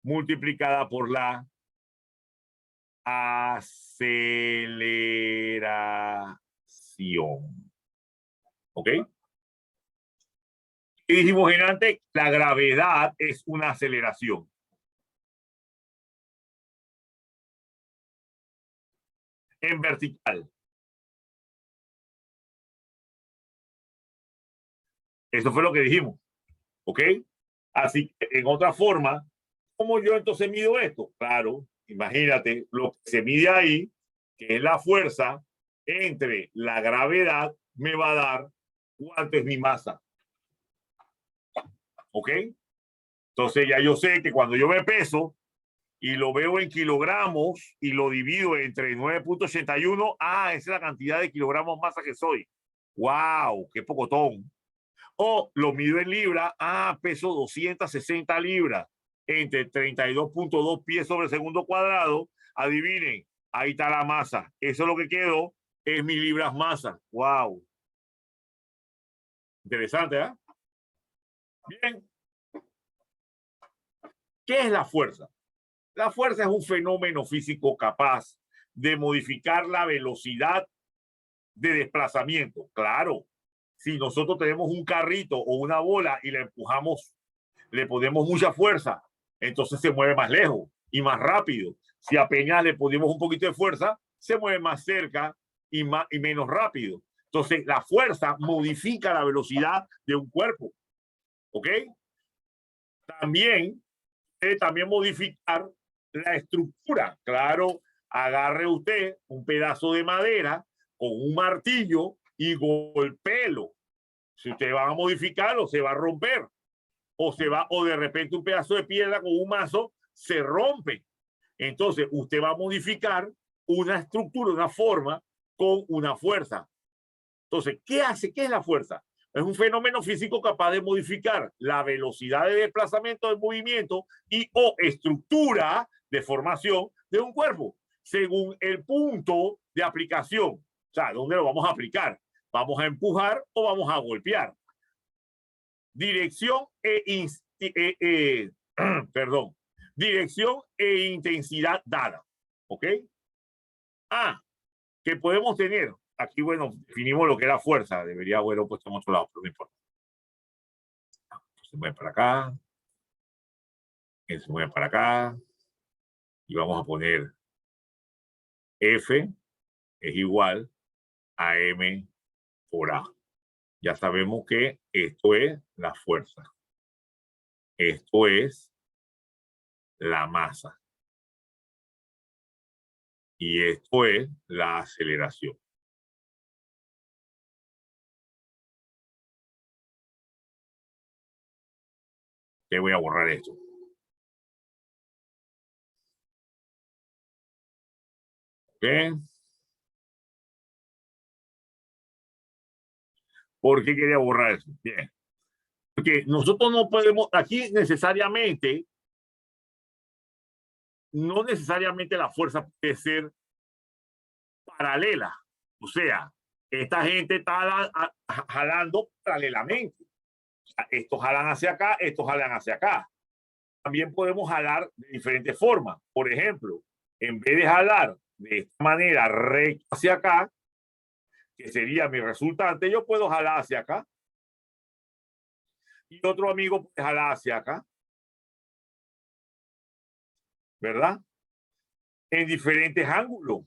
multiplicada por la aceleración. ¿Ok? Y dijimos en antes, la gravedad es una aceleración. En vertical. Eso fue lo que dijimos. ¿Ok? Así que, en otra forma, ¿cómo yo entonces mido esto? Claro, imagínate lo que se mide ahí, que es la fuerza entre la gravedad, me va a dar cuánto es mi masa. ¿Ok? Entonces ya yo sé que cuando yo me peso, y lo veo en kilogramos y lo divido entre 9.81, esa es la cantidad de kilogramos masa que soy. ¡Wow! ¡Qué pocotón! O lo mido en libras, peso 260 libras entre 32.2 pies sobre segundo cuadrado. Adivinen, ahí está la masa. Eso es lo que quedó, es mis libras masa. ¡Wow! Interesante, ¿eh? Bien. ¿Qué es la fuerza? La fuerza es un fenómeno físico capaz de modificar la velocidad de desplazamiento. Claro, si nosotros tenemos un carrito o una bola y la empujamos, le ponemos mucha fuerza, entonces se mueve más lejos y más rápido. Si apenas le ponemos un poquito de fuerza, se mueve más cerca y menos rápido. Entonces, la fuerza modifica la velocidad de un cuerpo. ¿Ok? También modificar la estructura. Claro, agarre usted un pedazo de madera con un martillo y golpéelo. Si usted va a modificarlo, se va a romper. O de repente un pedazo de piedra con un mazo se rompe. Entonces, usted va a modificar una estructura, una forma con una fuerza. Entonces, ¿qué hace? ¿Qué es la fuerza? Es un fenómeno físico capaz de modificar la velocidad de desplazamiento del movimiento y o estructura de formación de un cuerpo, según el punto de aplicación. O sea, ¿dónde lo vamos a aplicar? ¿Vamos a empujar o vamos a golpear? Dirección dirección e intensidad dada. ¿Ok? Que podemos tener. Aquí, bueno, definimos lo que era fuerza. Debería haberlo puesto en otro lado, pero no importa. Se mueve para acá. Se mueve para acá. Y vamos a poner F es igual a M por A. Ya sabemos que esto es la fuerza. Esto es la masa. Y esto es la aceleración. Te voy a borrar esto. ¿Ok? ¿Por qué quería borrar eso? Bien. Porque nosotros no podemos, aquí necesariamente, no necesariamente la fuerza puede ser paralela. O sea, esta gente está jalando paralelamente. O sea, estos jalan hacia acá, estos jalan hacia acá. También podemos jalar de diferentes formas. Por ejemplo, en vez de jalar de esta manera recto hacia acá, que sería mi resultante, yo puedo jalar hacia acá. Y otro amigo puede jalar hacia acá. ¿Verdad? En diferentes ángulos.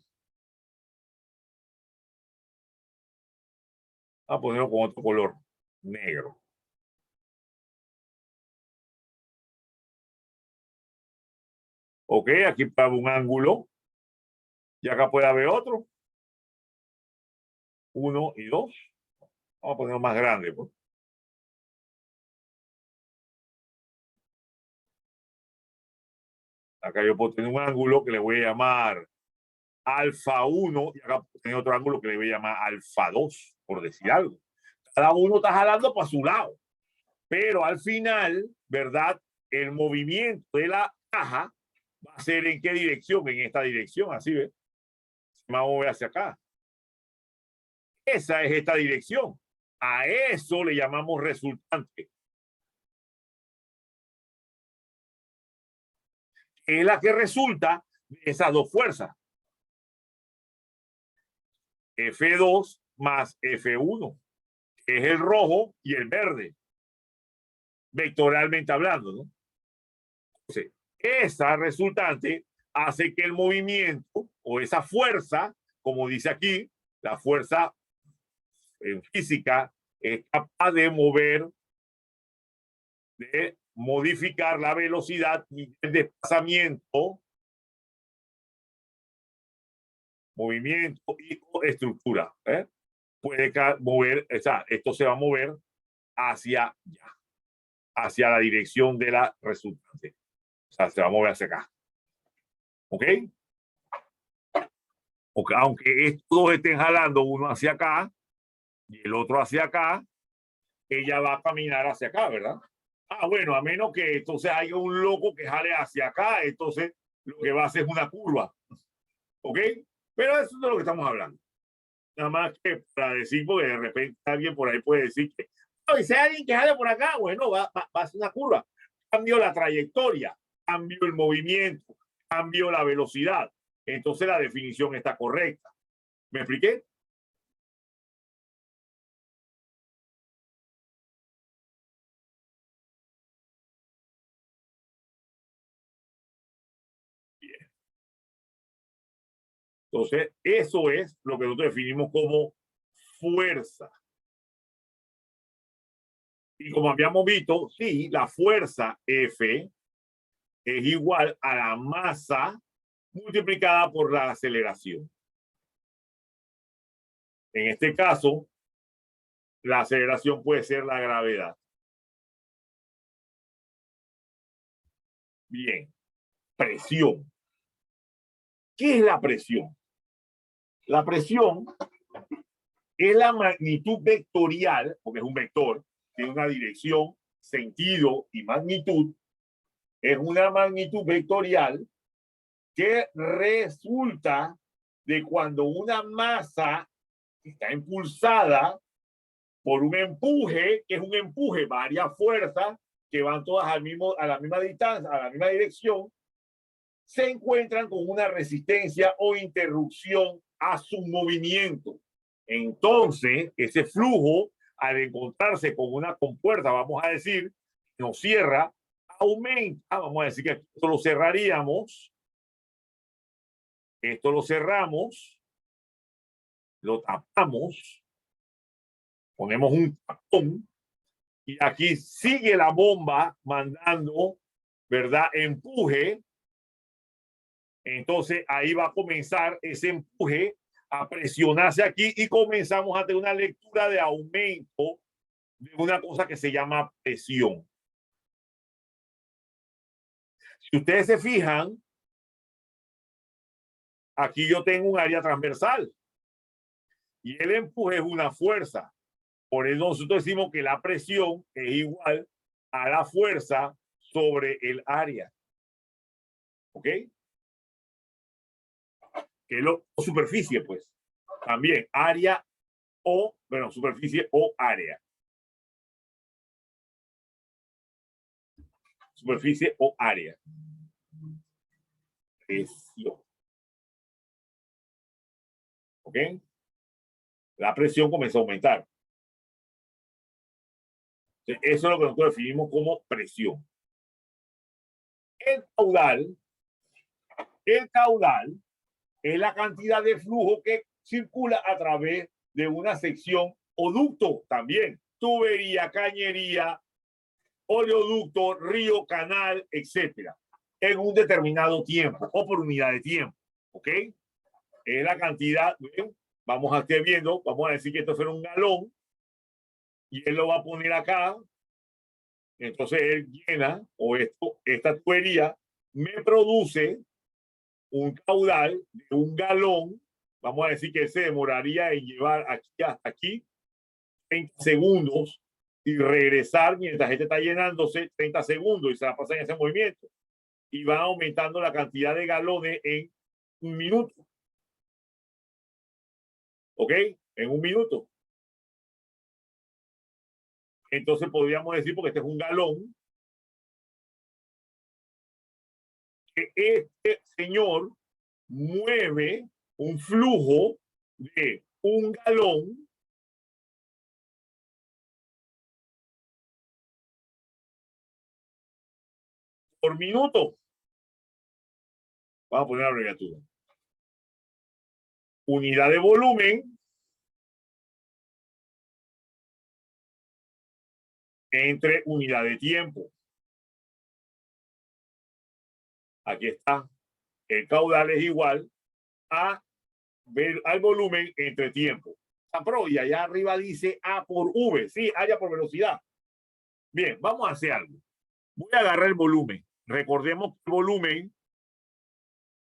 Vamos a ponerlo con otro color, negro. Ok, aquí para un ángulo. Y acá puede haber otro. 1 y 2. Vamos a ponerlo más grande. Pues. Acá yo puedo tener un ángulo que le voy a llamar alfa 1 y acá puedo tener otro ángulo que le voy a llamar alfa 2, por decir algo. Cada uno está jalando para su lado. Pero al final, ¿verdad? El movimiento de la caja va a ser en qué dirección, en esta dirección, así ve. Se va a mover hacia acá. Esa es esta dirección. A eso le llamamos resultante. Es la que resulta de esas dos fuerzas. F2 más F1, que es el rojo y el verde. Vectorialmente hablando, ¿no? Entonces, esa resultante hace que el movimiento o esa fuerza, como dice aquí, la fuerza en física es capaz de mover, de modificar la velocidad y el desplazamiento, movimiento y estructura. Puede mover, o sea, esto se va a mover hacia allá, hacia la dirección de la resultante. O sea, se va a mover hacia acá. ¿Ok? Aunque estos dos estén jalando uno hacia acá y el otro hacia acá, ella va a caminar hacia acá, ¿verdad? Ah, bueno, a menos que entonces haya un loco que jale hacia acá, entonces lo que va a hacer es una curva. ¿Ok? Pero eso es de lo que estamos hablando. Nada más que para decir, porque de repente alguien por ahí puede decir que, no, y si hay alguien que jale por acá, bueno, va a hacer una curva. Cambio la trayectoria, cambio el movimiento, cambio la velocidad. Entonces la definición está correcta. ¿Me expliqué? Bien. Entonces, eso es lo que nosotros definimos como fuerza. Y como habíamos visto, sí, la fuerza F es igual a la masa multiplicada por la aceleración. En este caso, la aceleración puede ser la gravedad. Bien, presión. ¿Qué es la presión? La presión es la magnitud vectorial, porque es un vector, tiene una dirección, sentido y magnitud. Es una magnitud vectorial que resulta de cuando una masa está impulsada por un empuje, que es un empuje, varias fuerzas que van todas a la misma distancia, a la misma dirección, se encuentran con una resistencia o interrupción a su movimiento. Entonces, ese flujo, al encontrarse con una compuerta, vamos a decir, nos cierra, aumenta, vamos a decir que esto lo cerraríamos, esto lo cerramos, lo tapamos, ponemos un tapón y aquí sigue la bomba mandando, ¿verdad? Empuje. Entonces ahí va a comenzar ese empuje a presionarse aquí y comenzamos a tener una lectura de aumento de una cosa que se llama presión. Si ustedes se fijan, aquí yo tengo un área transversal y el empuje es una fuerza. Por eso nosotros decimos que la presión es igual a la fuerza sobre el área. ¿Ok? Que es la superficie, pues. También área o, bueno, superficie o área. Superficie o área. Presión. ¿Ok? La presión comenzó a aumentar. Eso es lo que nosotros definimos como presión. El caudal es la cantidad de flujo que circula a través de una sección o ducto también. Tubería, cañería, oleoducto, río, canal, etcétera, en un determinado tiempo o por unidad de tiempo. ¿Ok? Es la cantidad, ¿ven? Vamos a estar viendo, vamos a decir que esto fuera un galón y él lo va a poner acá. Entonces él llena, o esta tubería me produce un caudal de un galón. Vamos a decir que se demoraría en llevar aquí hasta aquí 30 segundos y regresar mientras este está llenándose 30 segundos y se la pasa en ese movimiento. Y va aumentando la cantidad de galones en un minuto. ¿Ok? En un minuto. Entonces podríamos decir, porque este es un galón, que este señor mueve un flujo de un galón por minuto. Vamos a poner la abreviatura. Unidad de volumen entre unidad de tiempo. Aquí está. El caudal es igual al volumen entre tiempo. Y allá arriba dice A por V. Sí, área por velocidad. Bien, vamos a hacer algo. Voy a agarrar el volumen. Recordemos que el volumen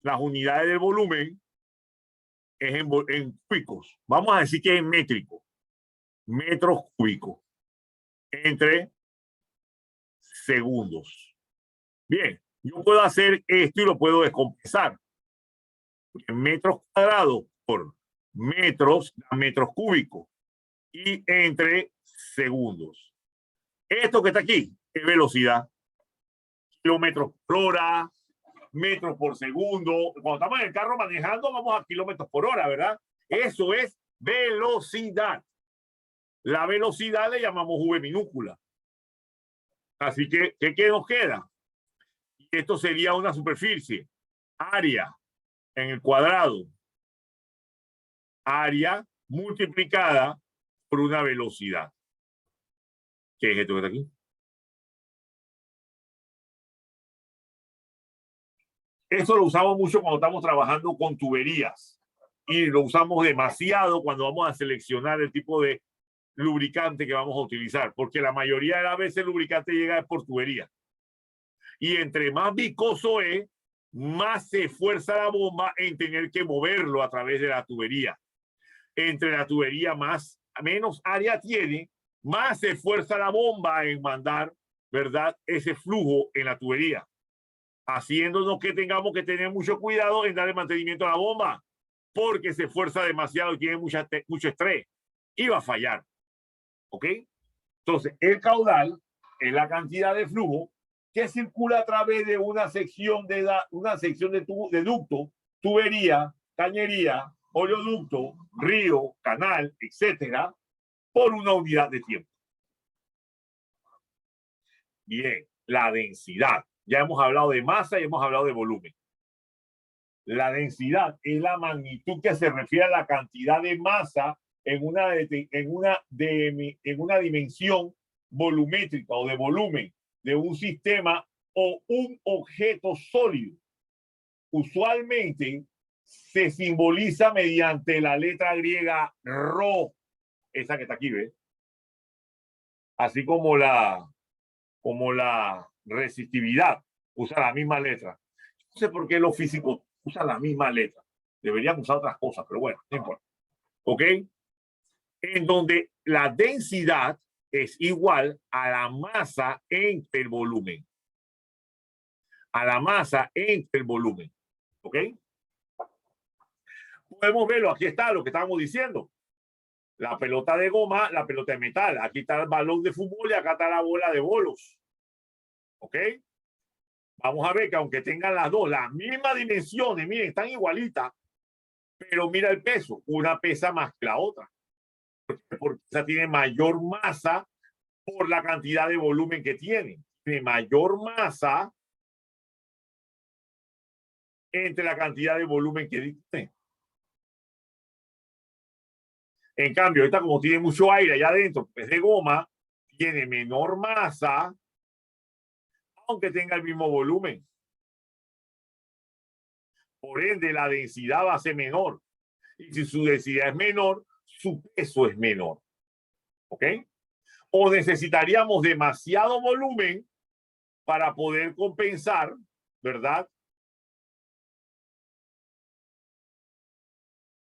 las unidades del volumen es en cúbicos. Vamos a decir que es en métrico. Metros cúbicos entre segundos. Bien, yo puedo hacer esto y lo puedo descompensar. En metros cuadrados por metros, metros cúbicos y entre segundos. Esto que está aquí es velocidad. Kilómetros por hora, metros por segundo. Cuando estamos en el carro manejando, vamos a kilómetros por hora, ¿verdad? Eso es velocidad. La velocidad le llamamos V minúscula. Así que, ¿qué nos queda? Esto sería una superficie. Área en el cuadrado. Área multiplicada por una velocidad. ¿Qué es esto que está aquí? Eso lo usamos mucho cuando estamos trabajando con tuberías y lo usamos demasiado cuando vamos a seleccionar el tipo de lubricante que vamos a utilizar, porque la mayoría de las veces el lubricante llega por tubería. Y entre más viscoso es, más se esfuerza la bomba en tener que moverlo a través de la tubería. Entre la tubería menos área tiene, más se esfuerza la bomba en mandar, ¿verdad?, ese flujo en la tubería, haciéndonos que tengamos que tener mucho cuidado en darle mantenimiento a la bomba, porque se esfuerza demasiado y tiene mucho estrés y va a fallar. ¿Ok? Entonces, el caudal es la cantidad de flujo que circula a través de una sección de ducto, tubería, cañería, oleoducto, río, canal, etcétera, por una unidad de tiempo. Bien, la densidad. Ya hemos hablado de masa y hemos hablado de volumen. La densidad es la magnitud que se refiere a la cantidad de masa en una dimensión volumétrica o de volumen de un sistema o un objeto sólido. Usualmente se simboliza mediante la letra griega rho, esa que está aquí, ¿ves? Así como la resistividad usa la misma letra. No sé por qué los físicos usan la misma letra. Deberían usar otras cosas, pero bueno, no importa. ¿Ok? En donde la densidad es igual a la masa entre el volumen. A la masa entre el volumen. ¿Ok? Podemos verlo. Aquí está lo que estábamos diciendo. La pelota de goma, la pelota de metal. Aquí está el balón de fútbol y acá está la bola de bolos. ¿Ok? Vamos a ver que aunque tengan las dos las mismas dimensiones, miren, están igualitas, pero mira el peso. Una pesa más que la otra. Porque esa tiene mayor masa por la cantidad de volumen que tiene. Tiene mayor masa entre la cantidad de volumen que tiene. En cambio, esta como tiene mucho aire allá adentro, es de goma, tiene menor masa, aunque tenga el mismo volumen. Por ende, la densidad va a ser menor. Y si su densidad es menor, su peso es menor. ¿Ok? O necesitaríamos demasiado volumen para poder compensar, ¿verdad?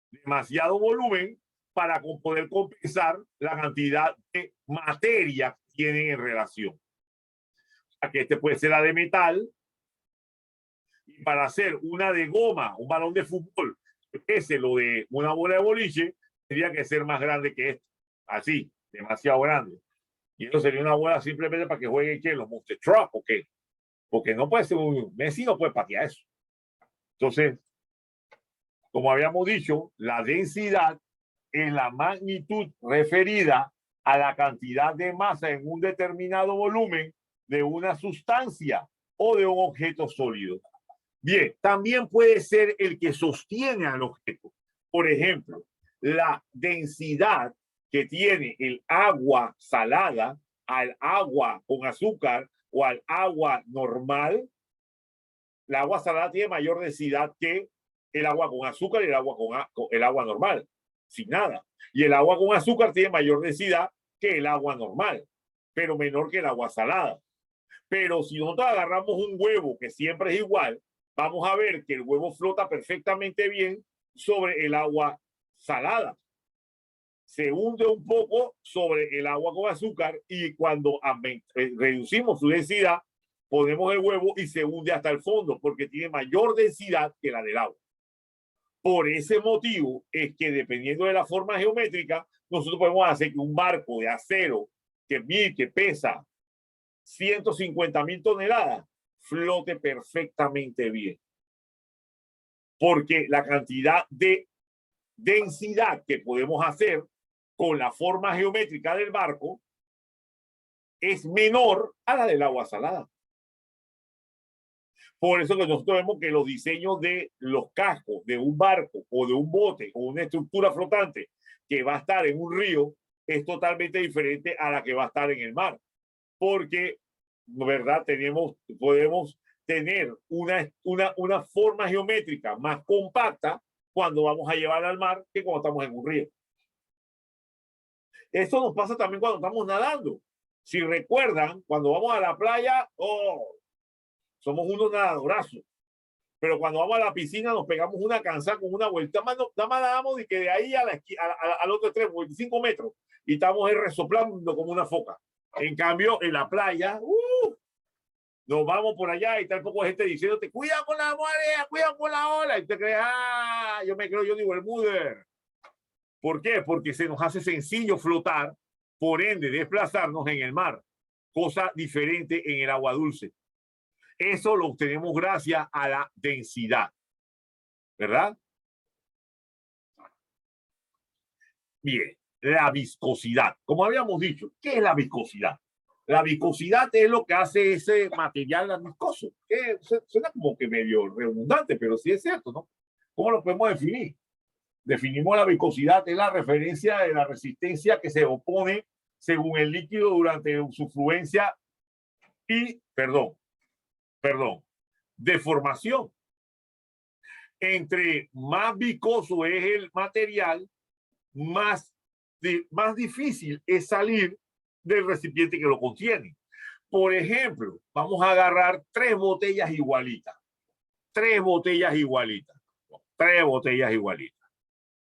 Demasiado volumen para poder compensar la cantidad de materia que tienen en relación. O sea, que este puede ser la de metal. Y para hacer una de goma, un balón de fútbol, ese lo de una bola de boliche, tendría que ser más grande que esto. Así, demasiado grande. Y eso sería una bola simplemente para que jueguen ¿quién? Los Monster Truck o qué. Porque no puede ser Messi no puede patear eso. Entonces, como habíamos dicho, la densidad es la magnitud referida a la cantidad de masa en un determinado volumen de una sustancia o de un objeto sólido. Bien, también puede ser el que sostiene al objeto. Por ejemplo, la densidad que tiene el agua salada al agua con azúcar o al agua normal. La agua salada tiene mayor densidad que el agua con azúcar y el agua normal, sin nada. Y el agua con azúcar tiene mayor densidad que el agua normal, pero menor que el agua salada. Pero si nosotros agarramos un huevo que siempre es igual vamos a ver que el huevo flota perfectamente bien sobre el agua salada. Se hunde un poco sobre el agua con azúcar y cuando reducimos su densidad, ponemos el huevo y se hunde hasta el fondo porque tiene mayor densidad que la del agua. Por ese motivo es que dependiendo de la forma geométrica, nosotros podemos hacer que un barco de acero que pesa 150.000 toneladas flote perfectamente bien. Porque la cantidad de densidad que podemos hacer con la forma geométrica del barco es menor a la del agua salada. Por eso que nosotros vemos que los diseños de los cascos de un barco o de un bote o una estructura flotante que va a estar en un río es totalmente diferente a la que va a estar en el mar. Porque, ¿verdad? Podemos tener una forma geométrica más compacta cuando vamos a llevar al mar que cuando estamos en un río. Eso nos pasa también cuando estamos nadando. Si recuerdan, cuando vamos a la playa, somos unos nadadorazos. Pero cuando vamos a la piscina nos pegamos una cansada con una vuelta. Nada más nadamos y que de ahí al otro extremo, 25 metros, y estamos resoplando como una foca. En cambio, en la playa, nos vamos por allá y está un poco de gente diciéndote, cuidado con la marea, cuidado con la ola. Y te crees, yo me creo, yo digo, el Bermúdez. ¿Por qué? Porque se nos hace sencillo flotar, por ende, desplazarnos en el mar. Cosa diferente en el agua dulce. Eso lo obtenemos gracias a la densidad. ¿Verdad? Bien, la viscosidad. Como habíamos dicho, ¿qué es la viscosidad? La viscosidad es lo que hace ese material viscoso. Que suena como que medio redundante, pero sí es cierto, ¿no? ¿Cómo lo podemos definir? Definimos la viscosidad, es la referencia de la resistencia que se opone según el líquido durante su fluencia y, deformación. Entre más viscoso es el material, más difícil es salir del recipiente que lo contiene. Por ejemplo, vamos a agarrar tres botellas igualitas.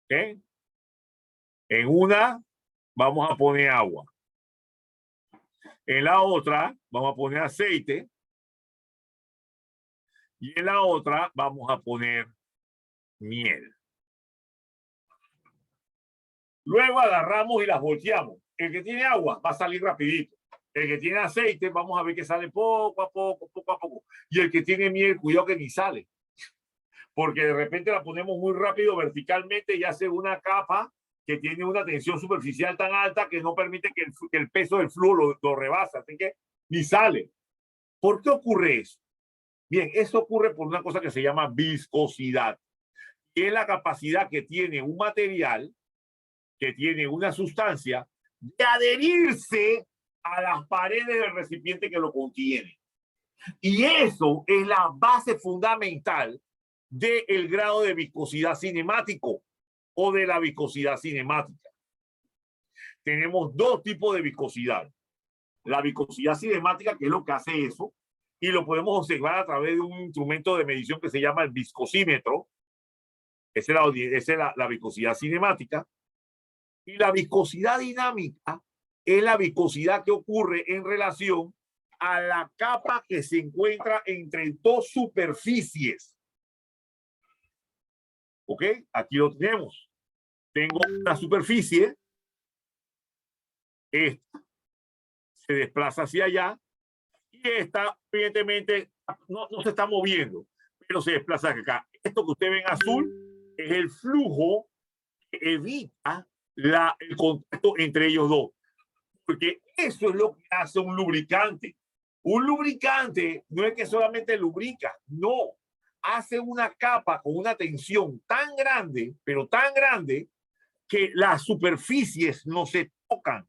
¿Okay? En una vamos a poner agua. En la otra vamos a poner aceite. Y en la otra vamos a poner miel. Luego agarramos y las volteamos. El que tiene agua va a salir rapidito. El que tiene aceite, vamos a ver que sale poco a poco. Y el que tiene miel, cuidado que ni sale. Porque de repente la ponemos muy rápido verticalmente y hace una capa que tiene una tensión superficial tan alta que no permite que el peso del flujo lo rebasa. Así que ni sale. ¿Por qué ocurre eso? Bien, eso ocurre por una cosa que se llama viscosidad. Que es la capacidad que tiene un material, que tiene una sustancia, de adherirse a las paredes del recipiente que lo contiene. Y eso es la base fundamental del grado de viscosidad cinemático o de la viscosidad cinemática. Tenemos dos tipos de viscosidad. La viscosidad cinemática, que es lo que hace eso, y lo podemos observar a través de un instrumento de medición que se llama el viscosímetro. Esa es la viscosidad cinemática. Y la viscosidad dinámica es la viscosidad que ocurre en relación a la capa que se encuentra entre dos superficies. ¿Ok? Aquí lo tenemos. Tengo una superficie. Esta se desplaza hacia allá. Y esta, evidentemente, no se está moviendo, pero se desplaza acá. Esto que usted ve en azul es el flujo que evita el contacto entre ellos dos. Porque eso es lo que hace un lubricante. Un lubricante no es que solamente lubrica, no. Hace una capa con una tensión tan grande, pero tan grande, que las superficies no se tocan.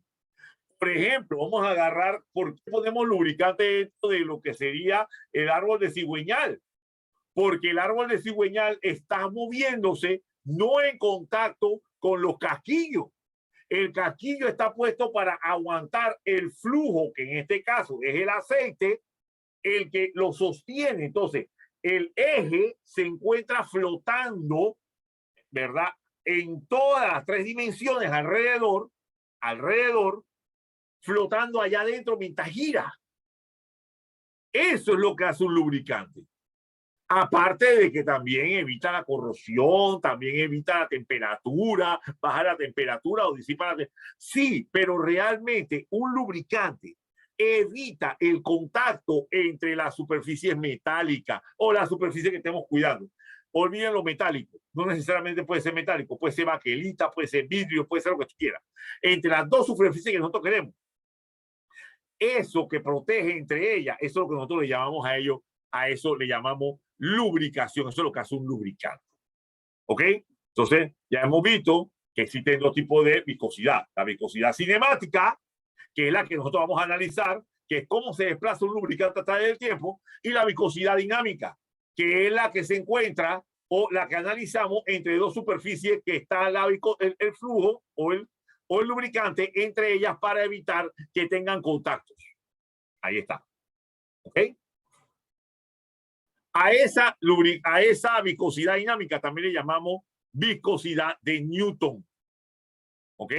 Por ejemplo, vamos a agarrar, ¿por qué ponemos lubricante dentro de lo que sería el árbol de cigüeñal? Porque el árbol de cigüeñal está moviéndose no en contacto con los casquillos. El casquillo está puesto para aguantar el flujo, que en este caso es el aceite, el que lo sostiene. Entonces, el eje se encuentra flotando, ¿verdad? En todas las tres dimensiones alrededor, flotando allá adentro mientras gira. Eso es lo que hace un lubricante. Aparte de que también evita la corrosión, también evita la temperatura, baja la temperatura o disipa la temperatura. Sí, pero realmente un lubricante evita el contacto entre las superficies metálicas o la superficie que estemos cuidando. Olviden lo metálico. No necesariamente puede ser metálico, puede ser baquelita, puede ser vidrio, puede ser lo que tú quieras. Entre las dos superficies que nosotros queremos. Eso que protege entre ellas, eso es lo que nosotros le llamamos a eso le llamamos lubricación. Eso es lo que hace un lubricante. ¿Ok? Entonces, ya hemos visto que existen dos tipos de viscosidad. La viscosidad cinemática, que es la que nosotros vamos a analizar, que es cómo se desplaza un lubricante a través del tiempo, y la viscosidad dinámica, que es la que se encuentra o la que analizamos entre dos superficies que está el flujo o el lubricante entre ellas para evitar que tengan contactos. Ahí está. ¿Ok? A esa viscosidad dinámica también le llamamos viscosidad de Newton. ¿Ok?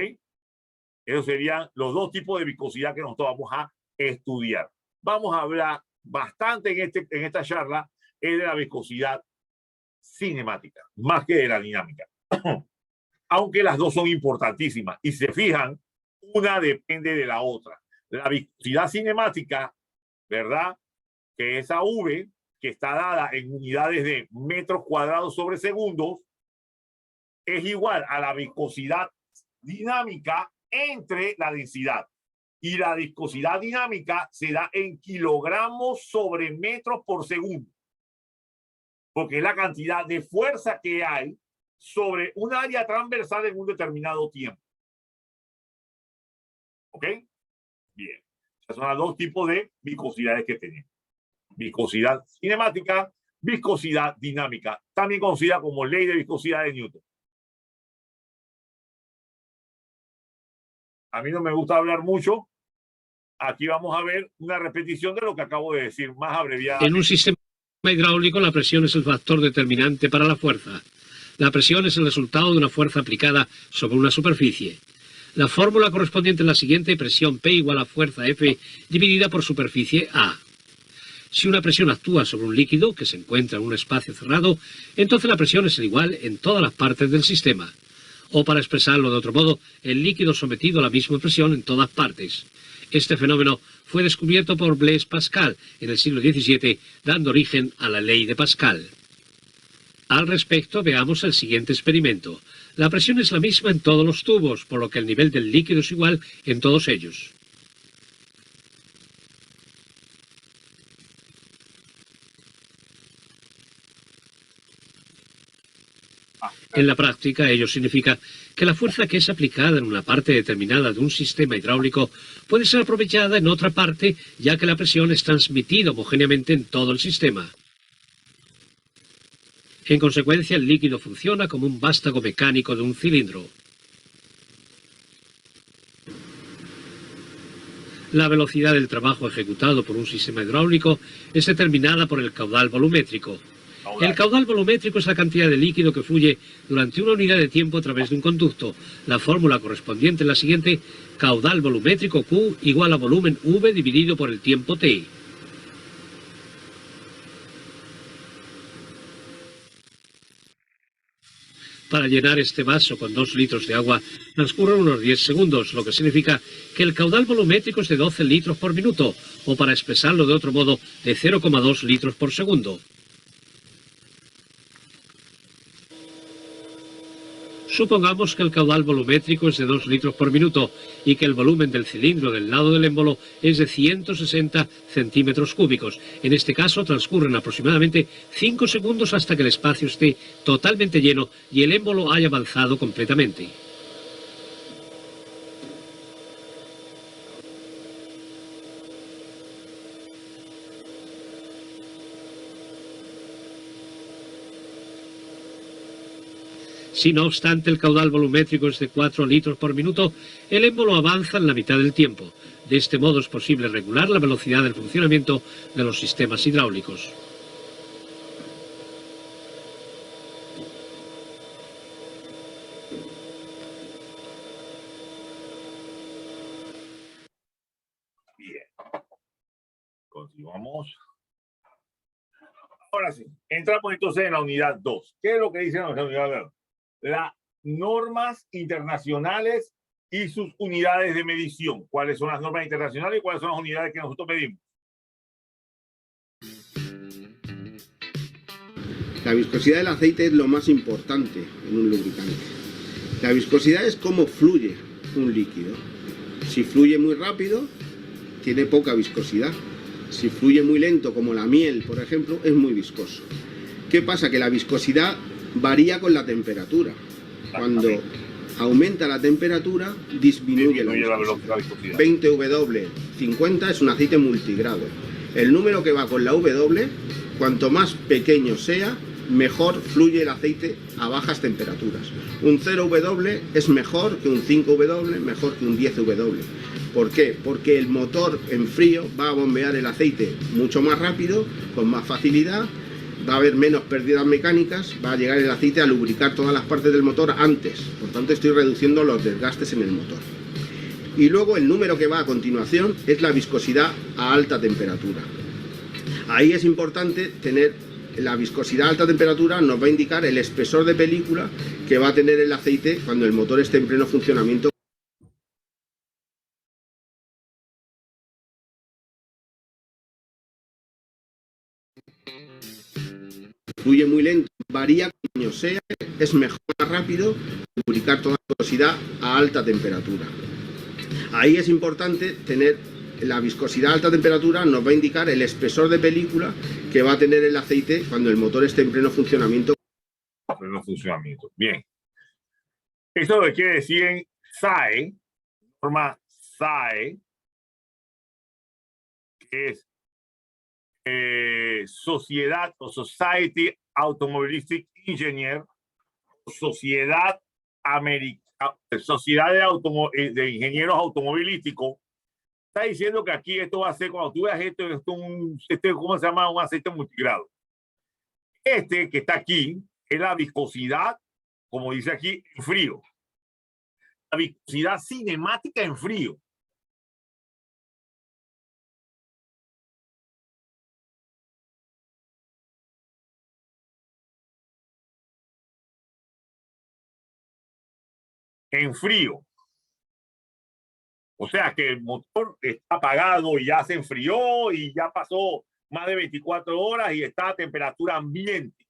Esos serían los dos tipos de viscosidad que nosotros vamos a estudiar. Vamos a hablar bastante en esta charla de la viscosidad cinemática, más que de la dinámica. Aunque las dos son importantísimas. Y se fijan, una depende de la otra. La viscosidad cinemática, ¿verdad? Que esa V, que está dada en unidades de metros cuadrados sobre segundos, es igual a la viscosidad dinámica entre la densidad. Y la viscosidad dinámica se da en kilogramos sobre metros por segundo. Porque es la cantidad de fuerza que hay sobre un área transversal en un determinado tiempo. ¿Ok? Bien. Esos son los dos tipos de viscosidades que tenemos. Viscosidad cinemática, viscosidad dinámica, también conocida como ley de viscosidad de Newton. A mí no me gusta hablar mucho. Aquí vamos a ver una repetición de lo que acabo de decir, más abreviada. En un sistema hidráulico, la presión es el factor determinante para la fuerza. La presión es el resultado de una fuerza aplicada sobre una superficie. La fórmula correspondiente es la siguiente: presión P igual a fuerza F dividida por superficie A. Si una presión actúa sobre un líquido que se encuentra en un espacio cerrado, entonces la presión es igual en todas las partes del sistema. O, para expresarlo de otro modo, el líquido sometido a la misma presión en todas partes. Este fenómeno fue descubierto por Blaise Pascal en el siglo XVII, dando origen a la ley de Pascal. Al respecto, veamos el siguiente experimento. La presión es la misma en todos los tubos, por lo que el nivel del líquido es igual en todos ellos. En la práctica, ello significa que la fuerza que es aplicada en una parte determinada de un sistema hidráulico puede ser aprovechada en otra parte, ya que la presión es transmitida homogéneamente en todo el sistema. En consecuencia, el líquido funciona como un vástago mecánico de un cilindro. La velocidad del trabajo ejecutado por un sistema hidráulico es determinada por el caudal volumétrico. El caudal volumétrico es la cantidad de líquido que fluye durante una unidad de tiempo a través de un conducto. La fórmula correspondiente es la siguiente: caudal volumétrico Q igual a volumen V dividido por el tiempo T. Para llenar este vaso con 2 litros de agua transcurren unos 10 segundos, lo que significa que el caudal volumétrico es de 12 litros por minuto, o, para expresarlo de otro modo, de 0,2 litros por segundo. Supongamos que el caudal volumétrico es de 2 litros por minuto y que el volumen del cilindro del lado del émbolo es de 160 centímetros cúbicos. En este caso transcurren aproximadamente 5 segundos hasta que el espacio esté totalmente lleno y el émbolo haya avanzado completamente. Si no obstante el caudal volumétrico es de 4 litros por minuto, el émbolo avanza en la mitad del tiempo. De este modo es posible regular la velocidad del funcionamiento de los sistemas hidráulicos. Bien. Continuamos. Ahora sí, entramos entonces en la unidad 2. ¿Qué es lo que dice la unidad 2? Las normas internacionales y sus unidades de medición. ¿Cuáles son las normas internacionales y cuáles son las unidades que nosotros medimos? La viscosidad del aceite es lo más importante en un lubricante. La viscosidad es cómo fluye un líquido. Si fluye muy rápido, tiene poca viscosidad. Si fluye muy lento, como la miel, por ejemplo, es muy viscoso. ¿Qué pasa? Que la viscosidad varía con la temperatura. Cuando aumenta la temperatura, disminuye la viscosidad. 20 W, 50 es un aceite multigrado. El número que va con la W, cuanto más pequeño sea, mejor fluye el aceite a bajas temperaturas. Un 0W es mejor que un 5W, mejor que un 10W. ¿Por qué? Porque el motor en frío va a bombear el aceite mucho más rápido, con más facilidad, va a haber menos pérdidas mecánicas, va a llegar el aceite a lubricar todas las partes del motor antes. Por tanto, estoy reduciendo los desgastes en el motor. Y luego el número que va a continuación es la viscosidad a alta temperatura. Ahí es importante tener la viscosidad a alta temperatura, nos va a indicar el espesor de película que va a tener el aceite cuando el motor esté en pleno funcionamiento. Fluye muy lento, varía como sea, es mejor, más rápido, lubricar toda la viscosidad a alta temperatura. Ahí es importante tener la viscosidad a alta temperatura, nos va a indicar el espesor de película que va a tener el aceite cuando el motor esté en pleno funcionamiento. Bien. Eso lo que quiere decir en SAE, norma SAE, que es Sociedad o Society Automobilistic Engineer, Sociedad de Ingenieros Automovilísticos. Está diciendo que aquí esto va a ser, cuando tú veas esto ¿cómo se llama? Un aceite multigrado. Este que está aquí es la viscosidad, como dice aquí, en frío. La viscosidad cinemática en frío. En frío. O sea que el motor está apagado y ya se enfrió y ya pasó más de 24 horas y está a temperatura ambiente.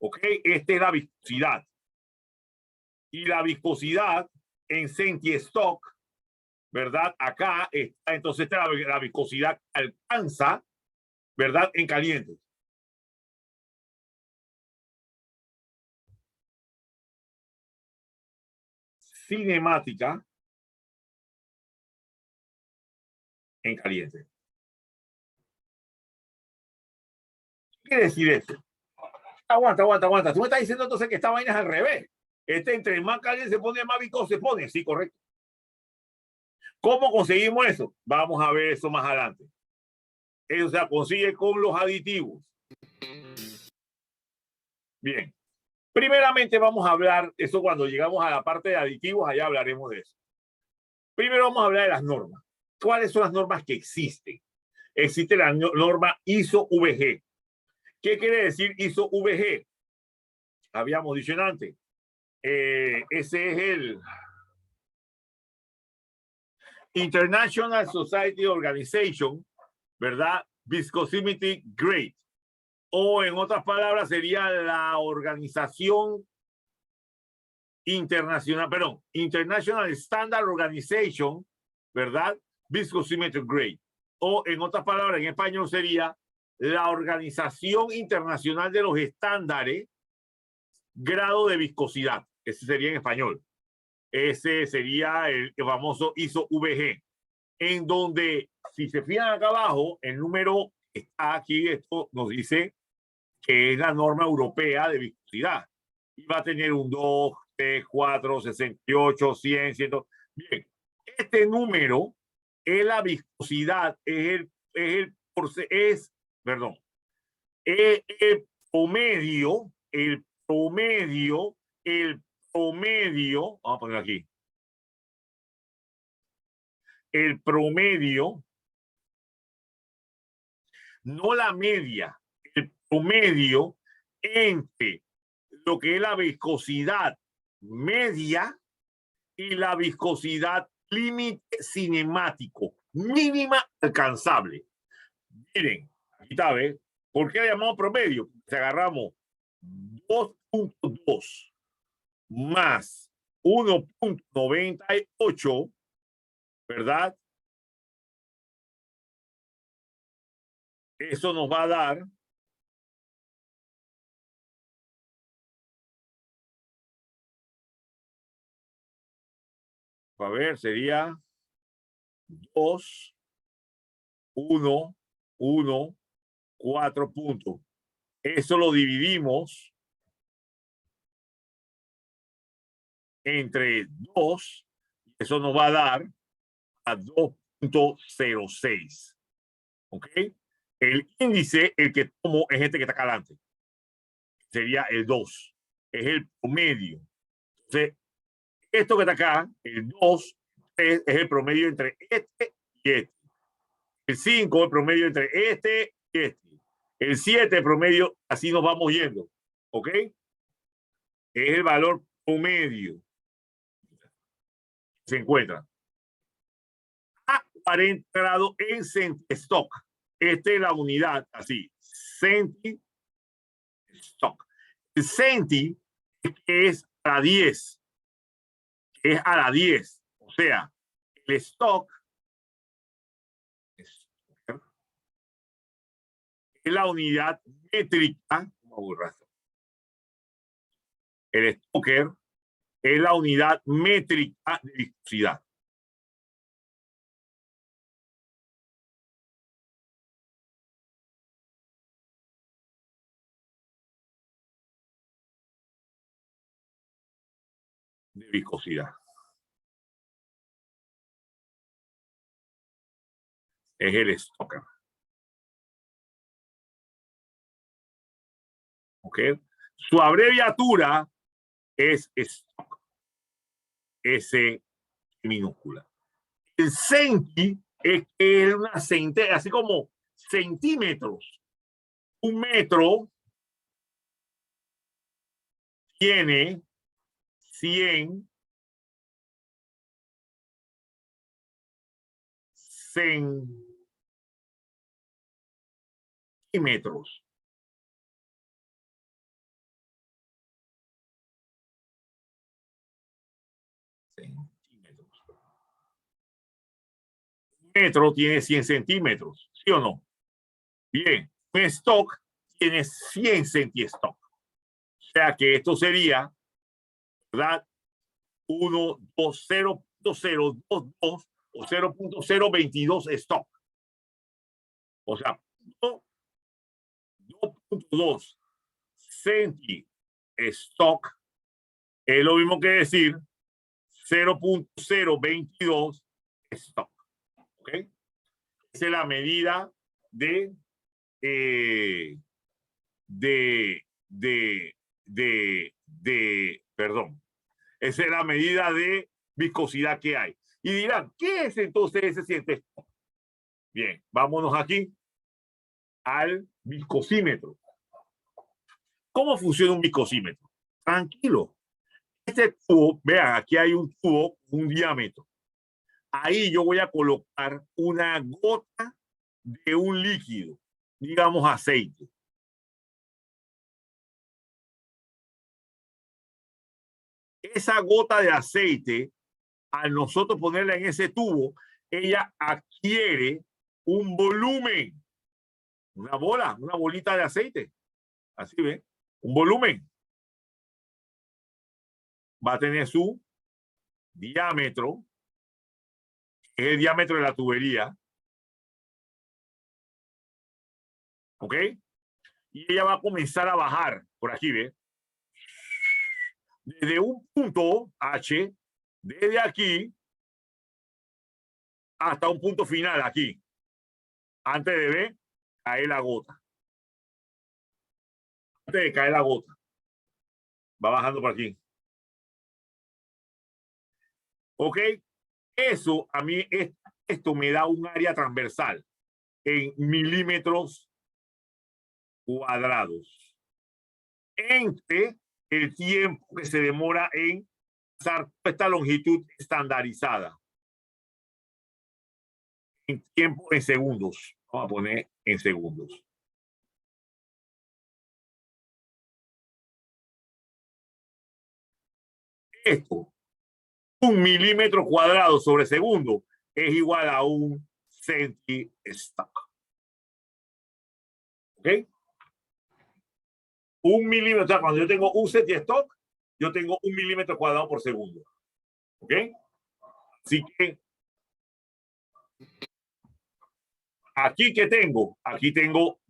¿Ok? Esta es la viscosidad. Y la viscosidad en centistock, ¿verdad? Acá está, entonces la viscosidad alcanza, ¿verdad? En caliente. Cinemática en caliente. ¿Qué quiere decir eso? Aguanta. Tú me estás diciendo entonces que esta vaina es al revés. Entre más caliente se pone, más viscoso se pone. Sí, correcto. ¿Cómo conseguimos eso? Vamos a ver eso más adelante. Eso se consigue con los aditivos. Bien. Primeramente vamos a hablar, eso cuando llegamos a la parte de aditivos, allá hablaremos de eso. Primero vamos a hablar de las normas. ¿Cuáles son las normas que existen? Existe la norma ISO-VG. ¿Qué quiere decir ISO-VG? Habíamos dicho antes. Ese es el International Society Organization, ¿verdad? Viscosity Grade. O en otras palabras sería la organización internacional, perdón, International Standard Organization, ¿verdad? Viscosity Grade. O en otras palabras, en español sería la Organización Internacional de los Estándares grado de viscosidad. Ese sería en español. Ese sería el famoso ISO-VG, en donde, si se fijan acá abajo, el número está aquí, esto nos dice que es la norma europea de viscosidad. Y va a tener un 2, 3, 4, 68, 100, 100. Bien, este número es la viscosidad, es el promedio promedio, vamos a poner aquí, el promedio, no la media, el promedio entre lo que es la viscosidad media y la viscosidad límite cinemático, mínima alcanzable. Miren, aquí está, ¿ves? ¿Por qué le llamamos promedio? Si agarramos 2.2 más 1.98, ¿verdad? Eso nos va a dar a ver, sería 2, 1, 1, 4 puntos. Eso lo dividimos entre 2, eso nos va a dar a 2.06. ¿Ok? El índice, el que tomo, es este que está acá adelante. Sería el 2. Es el promedio. Entonces, esto que está acá, el 2, es el promedio entre este y este. El 5, el promedio entre este y este. El 7, el promedio, así nos vamos yendo. ¿Ok? Es el valor promedio. Se encuentra a 40 grados en centistock. Esta es la unidad, así, centistock. El centi es a la 10. Es a la 10. O sea, el stock es la unidad métrica. El stoker es la unidad métrica de viscosidad. De viscosidad. Es el stoker. ¿Ok? Su abreviatura es stock. S minúscula. El centi es una centésima, así como centímetros. Un metro tiene 100 centímetros. Un metro tiene 100 centímetros, ¿sí o no? Bien, un stock tiene 100 centistock. O sea que esto sería, ¿verdad? 1, 2, 0.022 o 0.022 stock. O sea, 2.2 centi stock es lo mismo que decir 0.022 stock. ¿Ok? Esa es la medida de perdón. Esa es la medida de viscosidad que hay. Y dirán, ¿qué es entonces ese siente? Bien, vámonos aquí al viscosímetro. ¿Cómo funciona un viscosímetro? Tranquilo. Este tubo, vean, aquí hay un tubo, un diámetro. Ahí yo voy a colocar una gota de un líquido, digamos aceite. Esa gota de aceite, al nosotros ponerla en ese tubo, ella adquiere un volumen, una bola, una bolita de aceite. Así ven, un volumen. Va a tener su diámetro, que es el diámetro de la tubería. ¿Ok? Y ella va a comenzar a bajar por aquí, ¿ve? Desde un punto H, desde aquí hasta un punto final aquí, antes de ver caer la gota. Antes de caer la gota, va bajando por aquí. ¿Ok? Eso a mí, esto me da un área transversal en milímetros cuadrados entre el tiempo que se demora en pasar esta longitud estandarizada en tiempo en segundos. Vamos a poner en segundos. Esto, 1 milímetro cuadrado sobre segundo es igual a un centistock. ¿Ok? 1 milímetro, o sea, cuando yo tengo un centistock, yo tengo 1 milímetro cuadrado por segundo. ¿Ok? Así que aquí que tengo, aquí tengo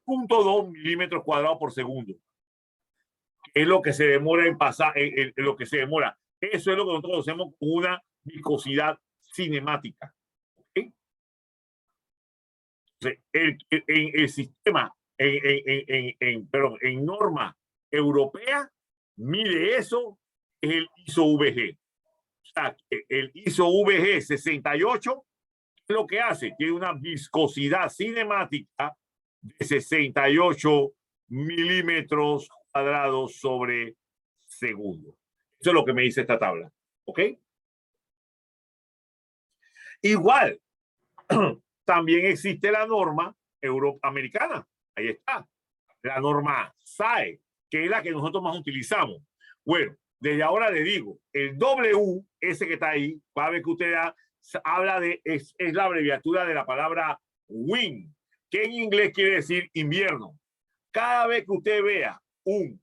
2.2 milímetros cuadrados por segundo. Es lo que se demora en pasar, en lo que se demora. Eso es lo que nosotros conocemos como una viscosidad cinemática. ¿Okay? Entonces, el sistema, perdón, en norma europea, mide eso, es el ISO-VG. O sea, el ISO-VG 68, ¿qué es lo que hace? Tiene una viscosidad cinemática de 68 milímetros cuadrados sobre segundo. Eso es lo que me dice esta tabla. ¿Ok? Igual, también existe la norma euroamericana. Ahí está. La norma SAE, que es la que nosotros más utilizamos. Bueno, desde ahora le digo, el W, ese que está ahí, va a ver que usted habla de, es la abreviatura de la palabra win, que en inglés quiere decir invierno. Cada vez que usted vea un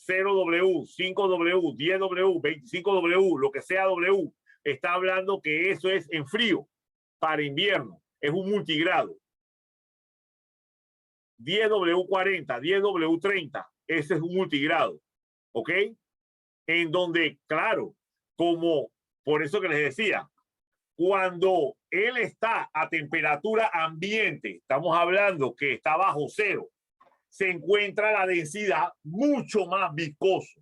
0W, 5W, 10W, 25W, lo que sea W, está hablando que eso es en frío para invierno. Es un multigrado. 10W40, 10W30, ese es un multigrado. ¿Ok? En donde, claro, como por eso que les decía, cuando él está a temperatura ambiente, estamos hablando que está bajo cero, se encuentra la densidad mucho más viscoso.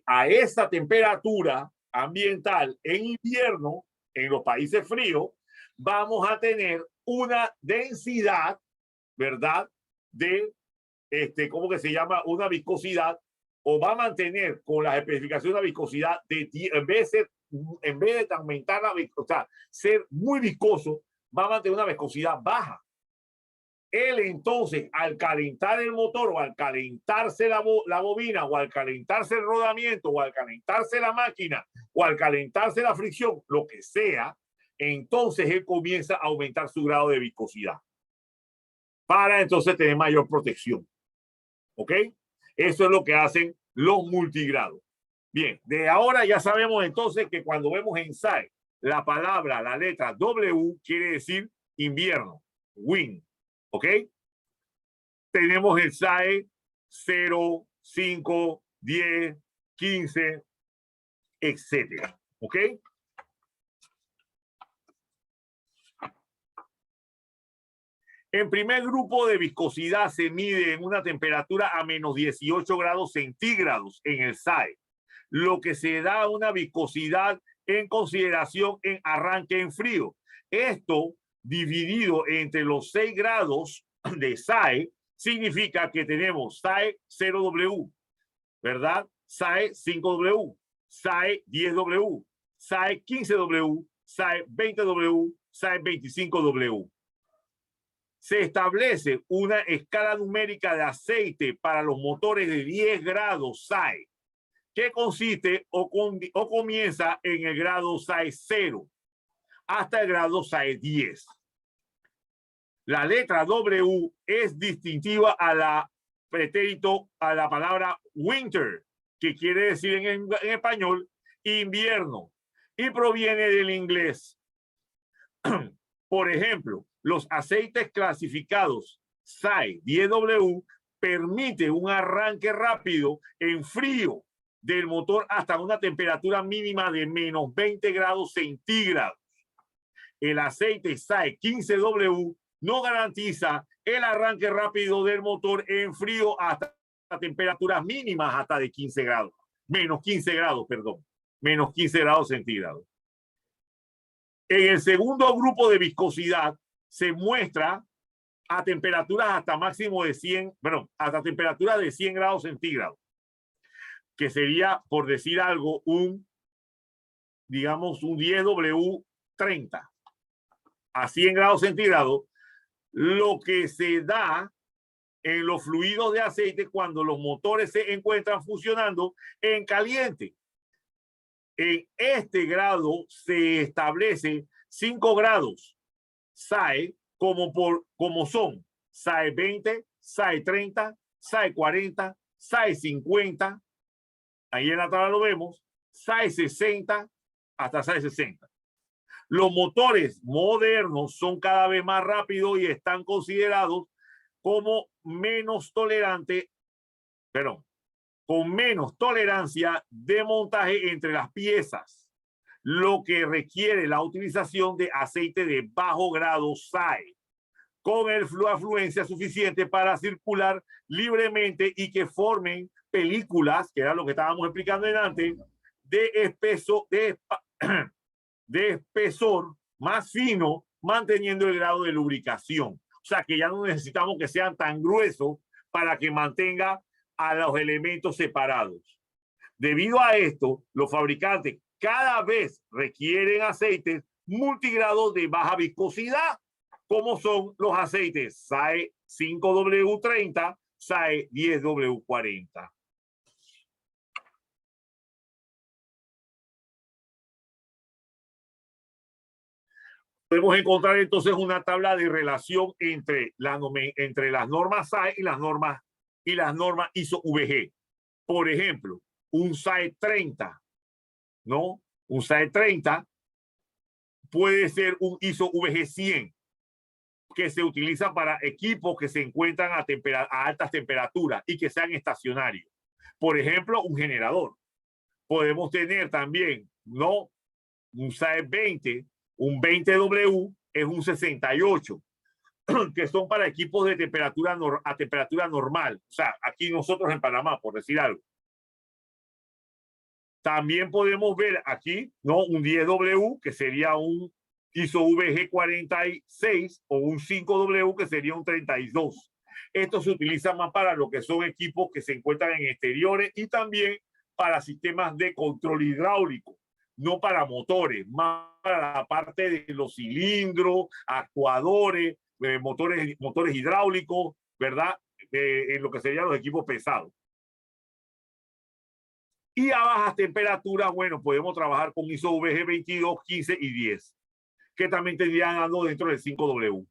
A esa temperatura ambiental en invierno, en los países fríos, vamos a tener una densidad, ¿verdad? De, ¿cómo que se llama? Una viscosidad, o va a mantener con las especificaciones de viscosidad, en vez de aumentar la viscosidad, o sea, ser muy viscoso, va a mantener una viscosidad baja. Él entonces, al calentar el motor o al calentarse la bobina o al calentarse el rodamiento o al calentarse la máquina o al calentarse la fricción, lo que sea, entonces él comienza a aumentar su grado de viscosidad para entonces tener mayor protección. ¿Ok? Eso es lo que hacen los multigrados. Bien, de ahora ya sabemos entonces que cuando vemos en SAE la palabra, la letra W quiere decir invierno, win. ¿Ok? Tenemos el SAE 0, 5, 10, 15, etcétera. ¿Ok? En primer grupo de viscosidad se mide en una temperatura a menos 18 grados centígrados en el SAE, lo que se da una viscosidad en consideración en arranque en frío. Esto dividido entre los 6 grados de SAE significa que tenemos SAE 0W, ¿verdad? SAE 5W, SAE 10W, SAE 15W, SAE 20W, SAE 25W. Se establece una escala numérica de aceite para los motores de 10 grados SAE, que consiste o comienza en el grado SAE 0 hasta el grado SAE 10. La letra W es distintiva a la pretérito, a la palabra winter, que quiere decir en español invierno, y proviene del inglés. Por ejemplo, los aceites clasificados SAE 10W permite un arranque rápido en frío del motor hasta una temperatura mínima de menos 20 grados centígrados. El aceite SAE 15W no garantiza el arranque rápido del motor en frío hasta temperaturas mínimas hasta de 15 grados, menos 15 grados, perdón. menos 15 grados centígrados. En el segundo grupo de viscosidad se muestra a temperaturas hasta máximo de 100, bueno, hasta temperaturas de 100 grados centígrados, que sería, por decir algo, digamos, un 10W30 a 100 grados centígrados, lo que se da en los fluidos de aceite cuando los motores se encuentran funcionando en caliente. En este grado se establece 5 grados SAE como son SAE 20, SAE 30, SAE 40, SAE 50. Ahí en la tabla lo vemos, SAE 60 hasta SAE 60. Los motores modernos son cada vez más rápidos y están considerados como menos tolerante, con menos tolerancia de montaje entre las piezas, lo que requiere la utilización de aceite de bajo grado SAE, con el afluencia suficiente para circular libremente y que formen películas, que era lo que estábamos explicando antes, de espesor más fino, manteniendo el grado de lubricación. O sea que ya no necesitamos que sean tan gruesos para que mantenga a los elementos separados. Debido a esto, los fabricantes cada vez requieren aceites multigrados de baja viscosidad, como son los aceites SAE 5W30, SAE 10W40. Podemos encontrar entonces una tabla de relación entre las normas SAE y las normas ISO-VG. Por ejemplo, un SAE 30, ¿no? Un SAE 30 puede ser un ISO-VG 100, que se utiliza para equipos que se encuentran a altas temperaturas y que sean estacionarios. Por ejemplo, un generador. Podemos tener también, ¿no? Un SAE 20, un 20W es un 68, que son para equipos de temperatura a temperatura normal. O sea, aquí nosotros en Panamá, por decir algo. También podemos ver aquí, ¿no? Un 10W, que sería un ISO-VG 46, o un 5W, que sería un 32. Esto se utiliza más para lo que son equipos que se encuentran en exteriores y también para sistemas de control hidráulico, no para motores, más para la parte de los cilindros, actuadores, motores hidráulicos, ¿verdad? En lo que serían los equipos pesados. Y a bajas temperaturas, bueno, podemos trabajar con ISO-VG 22, 15 y 10, que también tendrían algo dentro del 5W.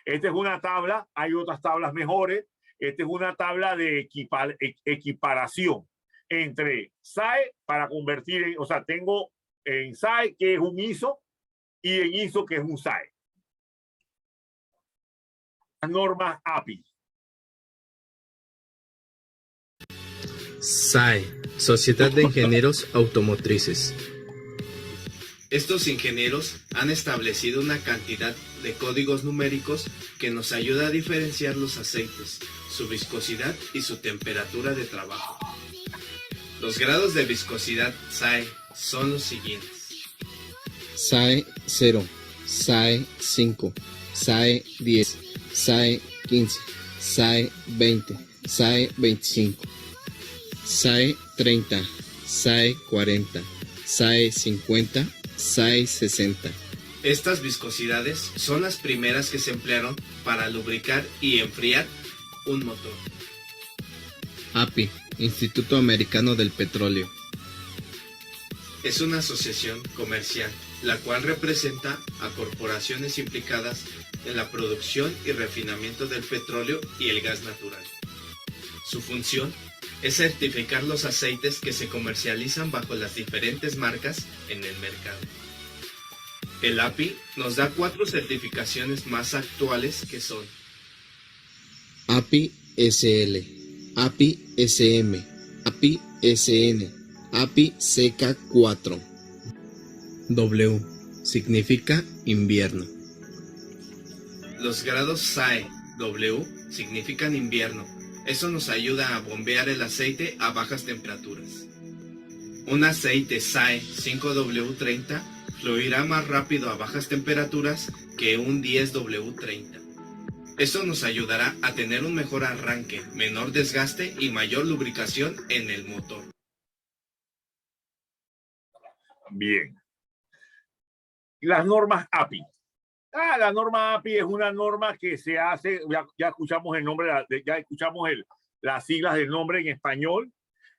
Esta es una tabla, hay otras tablas mejores. Esta es una tabla de equiparación entre SAE para convertir en, o sea, tengo en SAE que es un ISO y en ISO que es un SAE. Las normas API. SAE, Sociedad de Ingenieros Automotrices. Estos ingenieros han establecido una cantidad de códigos numéricos que nos ayuda a diferenciar los aceites, su viscosidad y su temperatura de trabajo. Los grados de viscosidad SAE son los siguientes: SAE 0, SAE 5, SAE 10, SAE 15, SAE 20, SAE 25, SAE 30, SAE 40, SAE 50, SAE 60. Estas viscosidades son las primeras que se emplearon para lubricar y enfriar un motor. API, Instituto Americano del Petróleo. Es una asociación comercial, la cual representa a corporaciones implicadas en la producción y refinamiento del petróleo y el gas natural. Su función es certificar los aceites que se comercializan bajo las diferentes marcas en el mercado. El API nos da 4 certificaciones más actuales que son: API SL, API SM, API SN, API CK4. W significa invierno. Los grados SAE W significan invierno. Eso nos ayuda a bombear el aceite a bajas temperaturas. Un aceite SAE 5W30 fluirá más rápido a bajas temperaturas que un 10W30. Esto nos ayudará a tener un mejor arranque, menor desgaste y mayor lubricación en el motor. Bien. Las normas API. La norma API es una norma que se hace, ya escuchamos el nombre, ya escuchamos las siglas del nombre en español.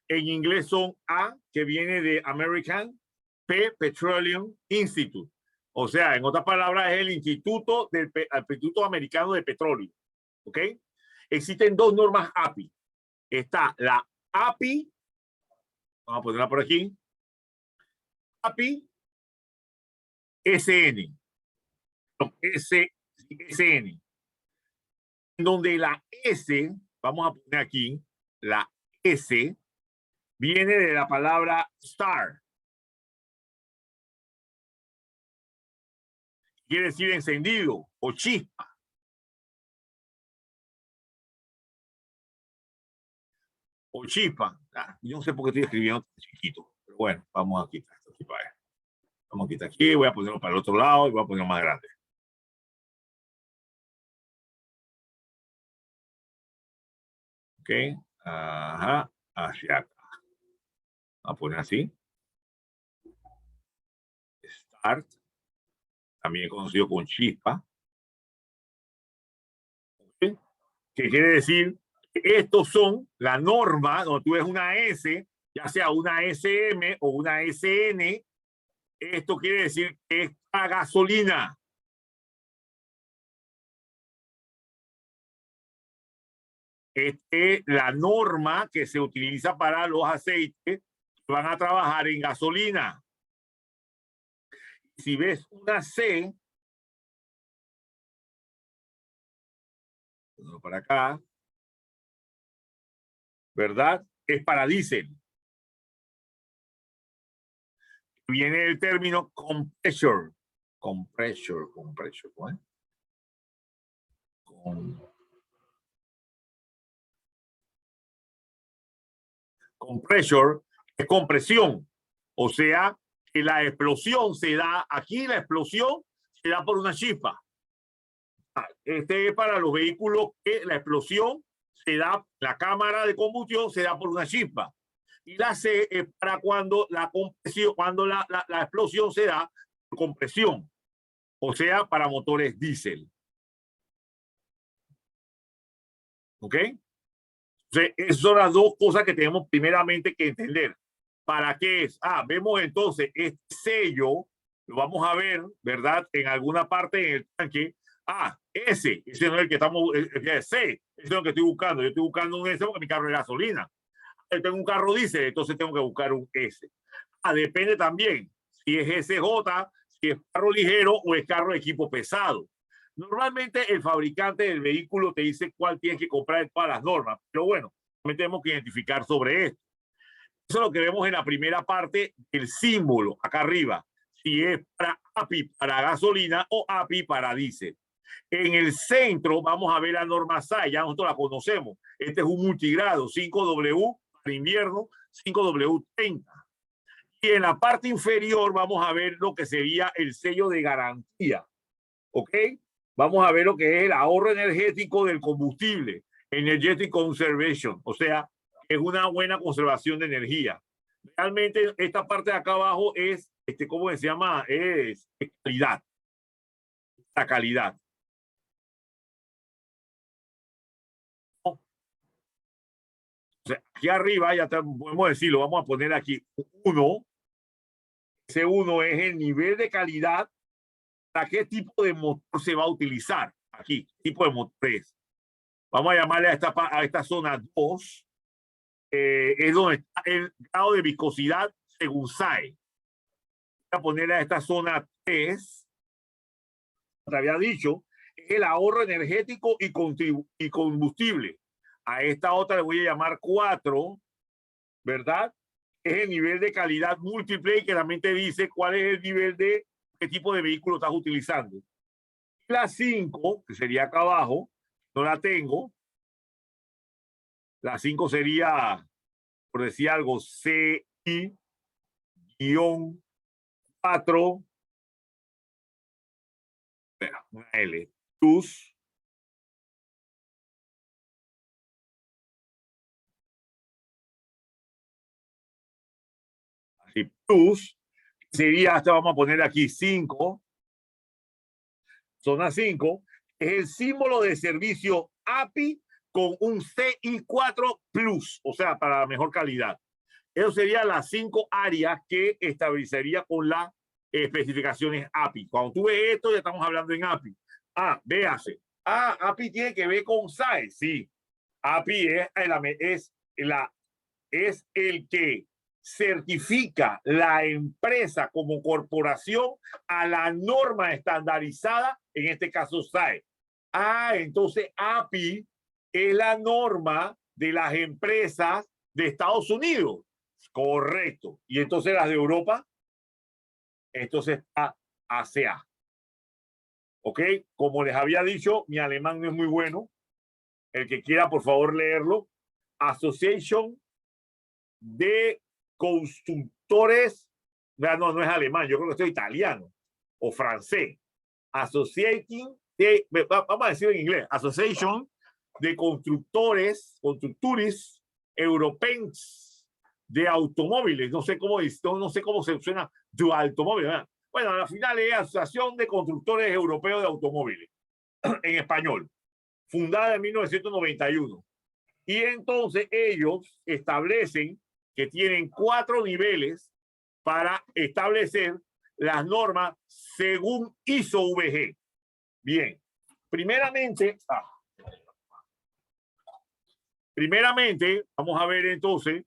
En inglés son A, que viene de American, P, Petroleum Institute. O sea, en otras palabras, es el Instituto Americano de Petróleo. ¿Ok? Existen dos normas API. Está la API, vamos a ponerla por aquí, API SN. SN. Donde la S, vamos a poner aquí, la S viene de la palabra star. Quiere decir encendido o chispa. O chispa. Yo no sé por qué estoy escribiendo chiquito, pero bueno, vamos a quitar esto aquí para ver. Vamos a quitar aquí, voy a ponerlo para el otro lado y voy a ponerlo más grande. Ok, ajá, hacia acá. Vamos a poner así. Start, también conocido con chispa. ¿Okay? ¿Qué quiere decir? Estos son la norma, donde tú ves una S, ya sea una SM o una SN. Esto quiere decir que es a gasolina. Es la norma que se utiliza para los aceites que van a trabajar en gasolina. Si ves una C, para acá, ¿verdad? Es para diésel. Viene el término compressor. Compressor. Compressor es compresión. O sea, que la explosión se da, aquí la explosión se da por una chispa. Este es para los vehículos que la explosión se da, la cámara de combustión se da por una chispa. Y la C es para cuando la compresión, cuando la explosión se da por compresión. O sea, para motores diésel. ¿Ok? Entonces, esas son las dos cosas que tenemos primeramente que entender. ¿Para qué es? Vemos entonces este sello, lo vamos a ver, ¿verdad? En alguna parte en el tanque. Ese no es el que estamos, C, ese es lo que estoy buscando. Yo estoy buscando un S porque mi carro es gasolina. Yo tengo un carro diésel, entonces tengo que buscar un S. Depende también si es SJ, si es carro ligero o es carro de equipo pesado. Normalmente el fabricante del vehículo te dice cuál tienes que comprar en todas las normas, pero bueno, también tenemos que identificar sobre esto. Eso es lo que vemos en la primera parte del símbolo, acá arriba, si es para API para gasolina o API para diésel. En el centro vamos a ver la norma SAE, ya nosotros la conocemos. Este es un multigrado, 5W para invierno, 5W30. Y en la parte inferior vamos a ver lo que sería el sello de garantía. ¿Ok? Vamos a ver lo que es el ahorro energético del combustible, Energetic Conservation, o sea, es una buena conservación de energía. Realmente esta parte de acá abajo es, ¿cómo se llama? Es calidad. La calidad. O sea, aquí arriba, ya podemos decirlo, vamos a poner aquí 1. Ese 1 es el nivel de calidad. ¿Para qué tipo de motor se va a utilizar? Aquí, tipo de motor es. Vamos a llamarle a esta zona 2. Es donde está el grado de viscosidad según SAE. Voy a ponerle a esta zona 3. Te había dicho, el ahorro energético y combustible. A esta otra le voy a llamar 4, ¿verdad? Es el nivel de calidad múltiple que también te dice cuál es el nivel de qué tipo de vehículo estás utilizando. La 5, que sería acá abajo, no la tengo. La 5 sería, por decir algo, CI, 4, una L, plus plus sería, hasta vamos a poner aquí 5, zona 5, es el símbolo de servicio API con un CI4 plus, o sea, para la mejor calidad. Eso serían las 5 áreas que establecería con las especificaciones API. Cuando tú ves esto, ya estamos hablando en API. Véase. API tiene que ver con SAE. Sí. API es el que certifica la empresa como corporación a la norma estandarizada, en este caso SAE. Entonces API es la norma de las empresas de Estados Unidos. Correcto. Y entonces las de Europa, entonces está ACA. ¿Ok? Como les había dicho, mi alemán no es muy bueno. El que quiera, por favor, leerlo. Association de Constructores. No es alemán, yo creo que es italiano o francés. Associating de, vamos a decir en inglés, Association de Constructores Europeos de Automóviles. No sé cómo se suena de automóviles, ¿verdad? Bueno, al final es Asociación de Constructores Europeos de Automóviles, en español, fundada en 1991. Y entonces ellos establecen que tienen 4 niveles para establecer las normas según ISO-VG. Bien, primeramente, vamos a ver entonces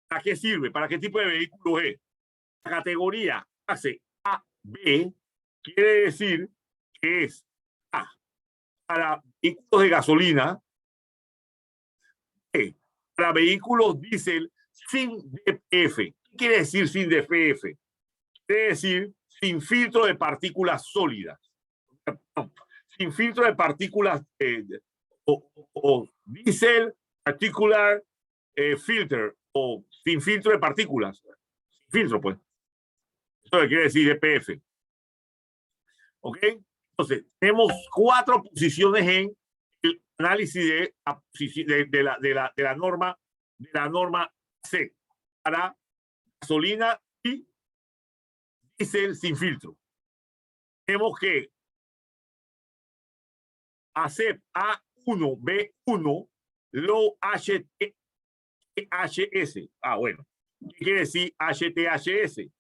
¿para qué sirve? ¿Para qué tipo de vehículo es? La categoría clase A, B, quiere decir que es A, para vehículos de gasolina, B, para vehículos diésel sin DPF. ¿Qué quiere decir sin DPF? Quiere decir sin filtro de partículas sólidas. Sin filtro de partículas o diesel particular filter o sin filtro de partículas. Sin filtro, pues. Eso quiere decir DPF. ¿Ok? Entonces, tenemos 4 posiciones en el análisis de la norma C para gasolina y diésel sin filtro. Tenemos que hacer A1, B1, low HTHS. Bueno. ¿Qué quiere decir HTHS?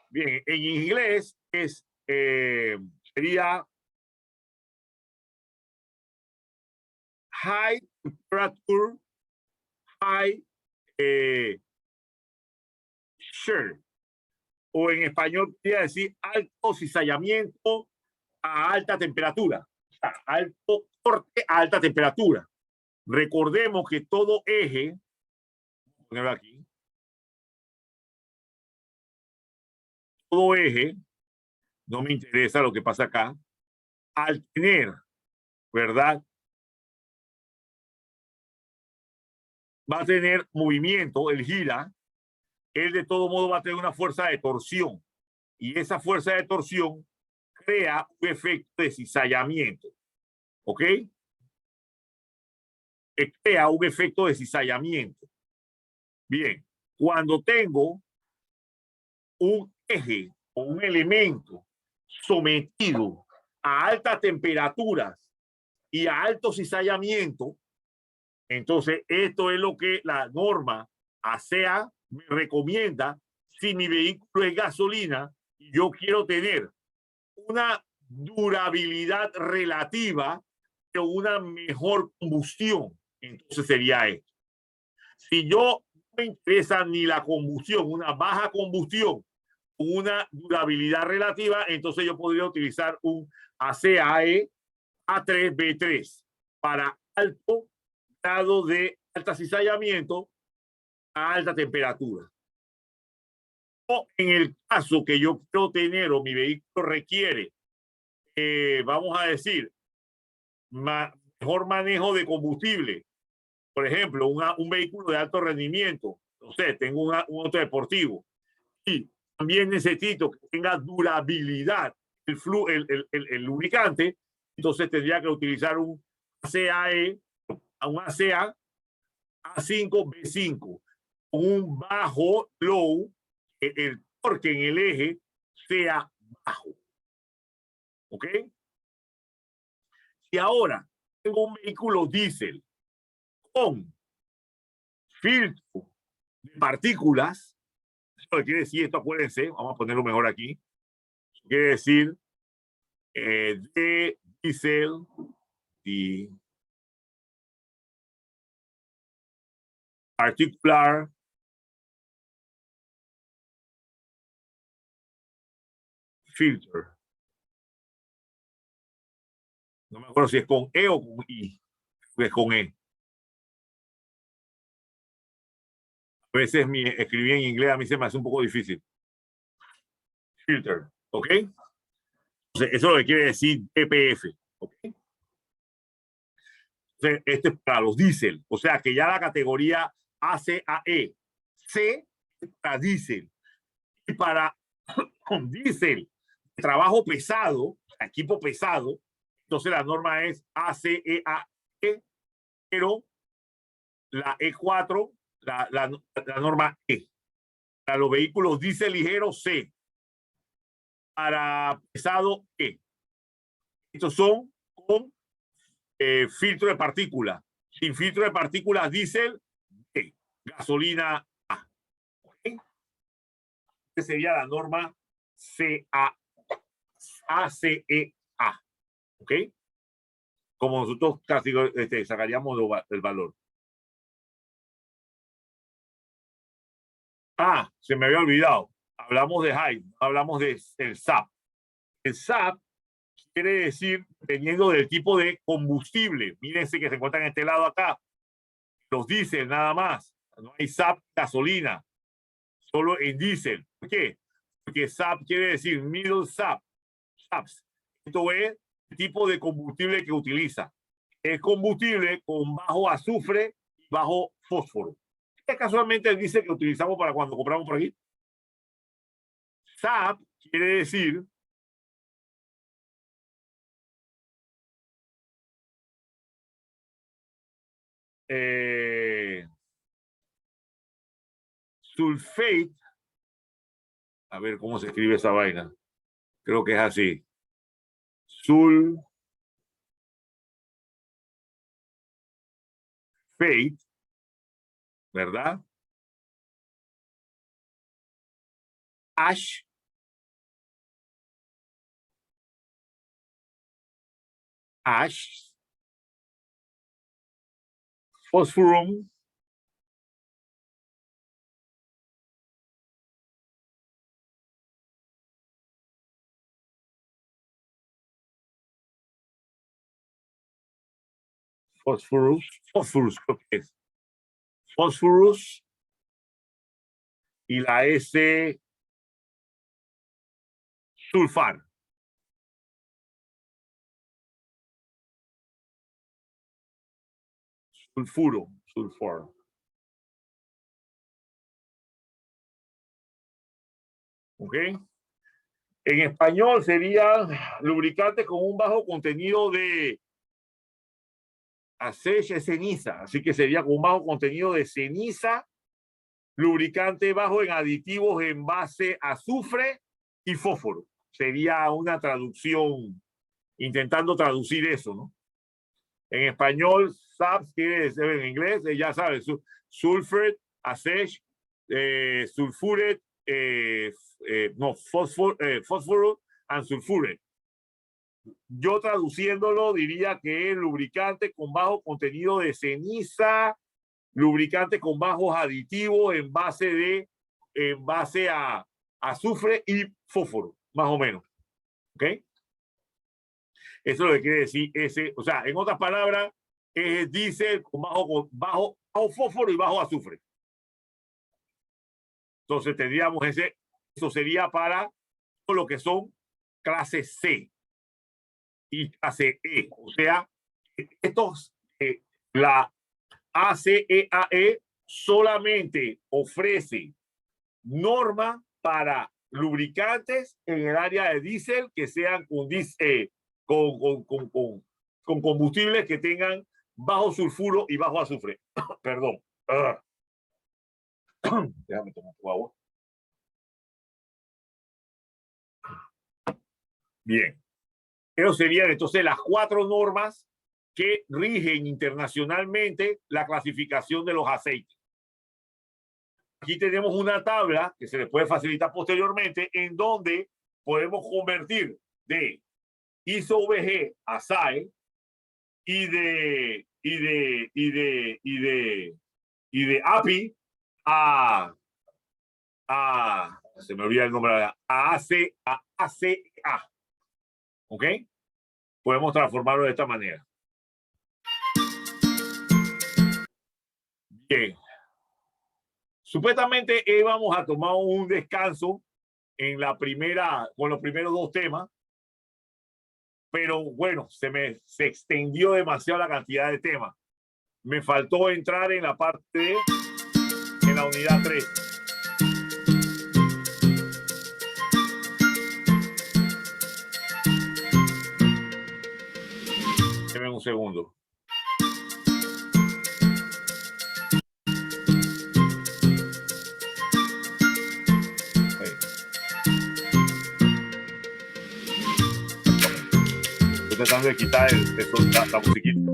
Bien, en inglés sería High Temperature, High Share. O en español quería decir alto cizallamiento a alta temperatura. Alto corte a alta temperatura. Recordemos que todo eje, ponerlo aquí, todo eje, no me interesa lo que pasa acá, al tener, ¿verdad? Va a tener movimiento, él gira, él de todo modo va a tener una fuerza de torsión y esa fuerza de torsión crea un efecto de cizallamiento. ¿Ok? Crea un efecto de cizallamiento. Bien, cuando tengo un eje o un elemento sometido a altas temperaturas y a alto cizallamiento, entonces esto es lo que la norma ASEA me recomienda si mi vehículo es gasolina y yo quiero tener una durabilidad relativa o una mejor combustión. Entonces sería esto. Si yo no me interesa ni la combustión, una baja combustión, una durabilidad relativa, entonces yo podría utilizar un ACAE A3B3 para alto grado de alta cizallamiento a alta temperatura. O en el caso que yo quiero tener o mi vehículo requiere, vamos a decir, mejor manejo de combustible. Por ejemplo, un vehículo de alto rendimiento. No sé, tengo un auto deportivo y también necesito que tenga durabilidad el lubricante, entonces tendría que utilizar un ACAE, un ACA A5B5 con un bajo low, el torque en el eje sea bajo. ¿Ok? Y ahora tengo un vehículo diésel con filtro de partículas. ¿Qué quiere decir esto? Acuérdense, vamos a ponerlo mejor aquí. Quiere decir de diésel y particular filter. No me acuerdo si es con E o con I. Es con E. A veces escribir en inglés a mí se me hace un poco difícil. Filter, ¿ok? Entonces, eso es lo que quiere decir DPF, ¿ok? Entonces, este es para los diésel, o sea que ya la categoría ACAE, C para diésel, y para diésel, trabajo pesado, equipo pesado, entonces la norma es ACEAE, pero la E4, la norma E. Para los vehículos diésel ligeros, C. Para pesado, E. Estos son con filtro de partículas. Sin filtro de partículas, diésel, E. Gasolina, A. ¿Okay? Esta sería la norma ACEA. ¿Ok? Como nosotros casi sacaríamos el valor. Ah, se me había olvidado. Hablamos de HYDE, hablamos del SAP. El SAP quiere decir, dependiendo del tipo de combustible. Mírense que se encuentran en este lado acá. Los diésel nada más. No hay SAP gasolina. Solo en diésel. ¿Por qué? Porque SAP quiere decir middle SAP. SAPs. Esto es el tipo de combustible que utiliza. Es combustible con bajo azufre y bajo fósforo. Es casualmente el diésel que utilizamos para cuando compramos por aquí. SAP quiere decir sulfate. A ver cómo se escribe esa vaina. Creo que es así. Sulfate, ¿verdad? Ash. Ash. Phosphorus. Fósforos creo que es. Fósforos y la S, sulfar. Sulfur. ¿Ok? En español sería lubricante con un bajo contenido de aceite, ceniza. Así que sería con un bajo contenido de ceniza, lubricante bajo en aditivos en base a azufre y fósforo. Sería una traducción, intentando traducir eso, ¿no? En español, SAPS quiere decir en inglés, ya sabes, sulfur, aceite, sulfuret, fósforo and sulfure. Yo traduciéndolo diría que es lubricante con bajo contenido de ceniza, lubricante con bajos aditivos en base a azufre y fósforo, más o menos. ¿Ok? Eso es lo que quiere decir ese, o sea, en otras palabras, es diésel con bajo fósforo y bajo azufre. Entonces tendríamos eso sería para todo lo que son clase C y clase E. O sea, la ACEAE solamente ofrece norma para lubricantes en el área de diésel que sean con combustibles que tengan bajo sulfuro y bajo azufre. Perdón. Déjame tomar tu agua. Bien. Esas serían entonces las 4 normas que rigen internacionalmente la clasificación de los aceites. Aquí tenemos una tabla que se les puede facilitar posteriormente en donde podemos convertir de ISO-VG a SAE y de API a se me olvida el nombre, a ACA. ¿Ok? Podemos transformarlo de esta manera. Bien. Supuestamente íbamos a tomar un descanso en la primera, con los primeros 2 temas, pero bueno, se extendió demasiado la cantidad de temas. Me faltó entrar en la parte en la unidad 3. Deme un segundo. Estoy tratando de quitar la musiquita.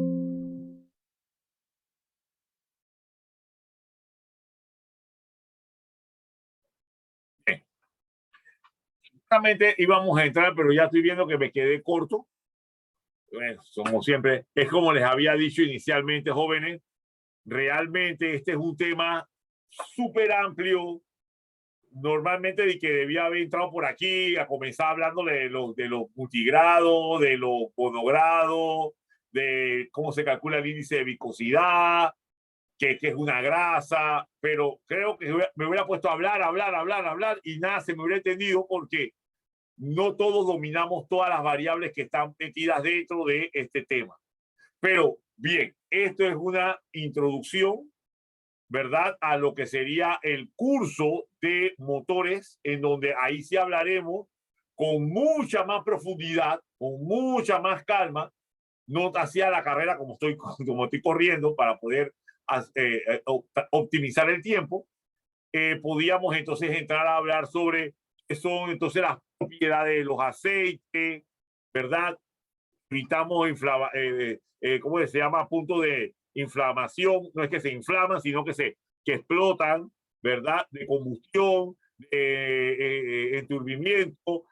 Bien. Justamente íbamos a entrar, pero ya estoy viendo que me quedé corto. Bueno, somos siempre, es como les había dicho inicialmente, jóvenes, realmente este es un tema súper amplio. Normalmente de que debía haber entrado por aquí a comenzar hablándole de los multigrados, de los monogrados, de cómo se calcula el índice de viscosidad, que es una grasa, pero creo que me hubiera puesto a hablar y nada se me hubiera entendido porque no todos dominamos todas las variables que están metidas dentro de este tema. Pero bien, esto es una introducción, ¿verdad?, a lo que sería el curso de motores, en donde ahí sí hablaremos con mucha más profundidad, con mucha más calma. No hacía la carrera como estoy corriendo para poder optimizar el tiempo. Podíamos entonces entrar a hablar sobre qué son entonces las propiedades de los aceites, ¿verdad? Evitamos ¿cómo se llama? Punto de inflamación, no es que se inflaman, sino que explotan, ¿verdad? De combustión, enturbimiento.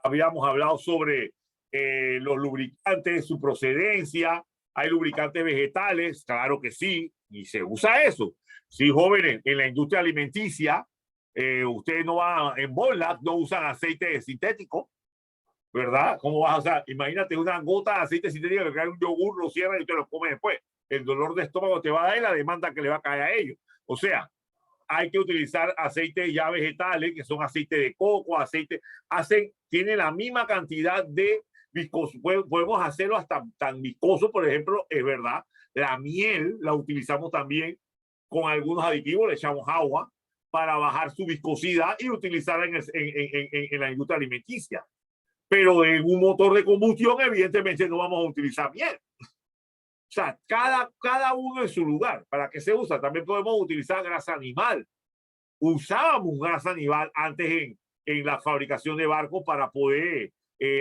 Habíamos hablado sobre los lubricantes, su procedencia. Hay lubricantes vegetales, claro que sí, y se usa eso. Sí, jóvenes, en la industria alimenticia, ustedes no van en bolas, no usan aceite sintético, ¿verdad? ¿Cómo vas a usar? Imagínate una gota de aceite sintético que cae en un yogur, lo cierra y te lo comes después. El dolor de estómago te va a dar y la demanda que le va a caer a ellos. O sea, hay que utilizar aceites ya vegetales, que son aceite de coco, tienen la misma cantidad de viscoso. Podemos hacerlo hasta tan viscoso, por ejemplo, es verdad. La miel la utilizamos también con algunos aditivos, le echamos agua para bajar su viscosidad y utilizarla en la industria alimenticia. Pero en un motor de combustión, evidentemente, no vamos a utilizar miel. O sea, cada uno en su lugar. ¿Para qué se usa? También podemos utilizar grasa animal. Usábamos grasa animal antes en la fabricación de barcos para poder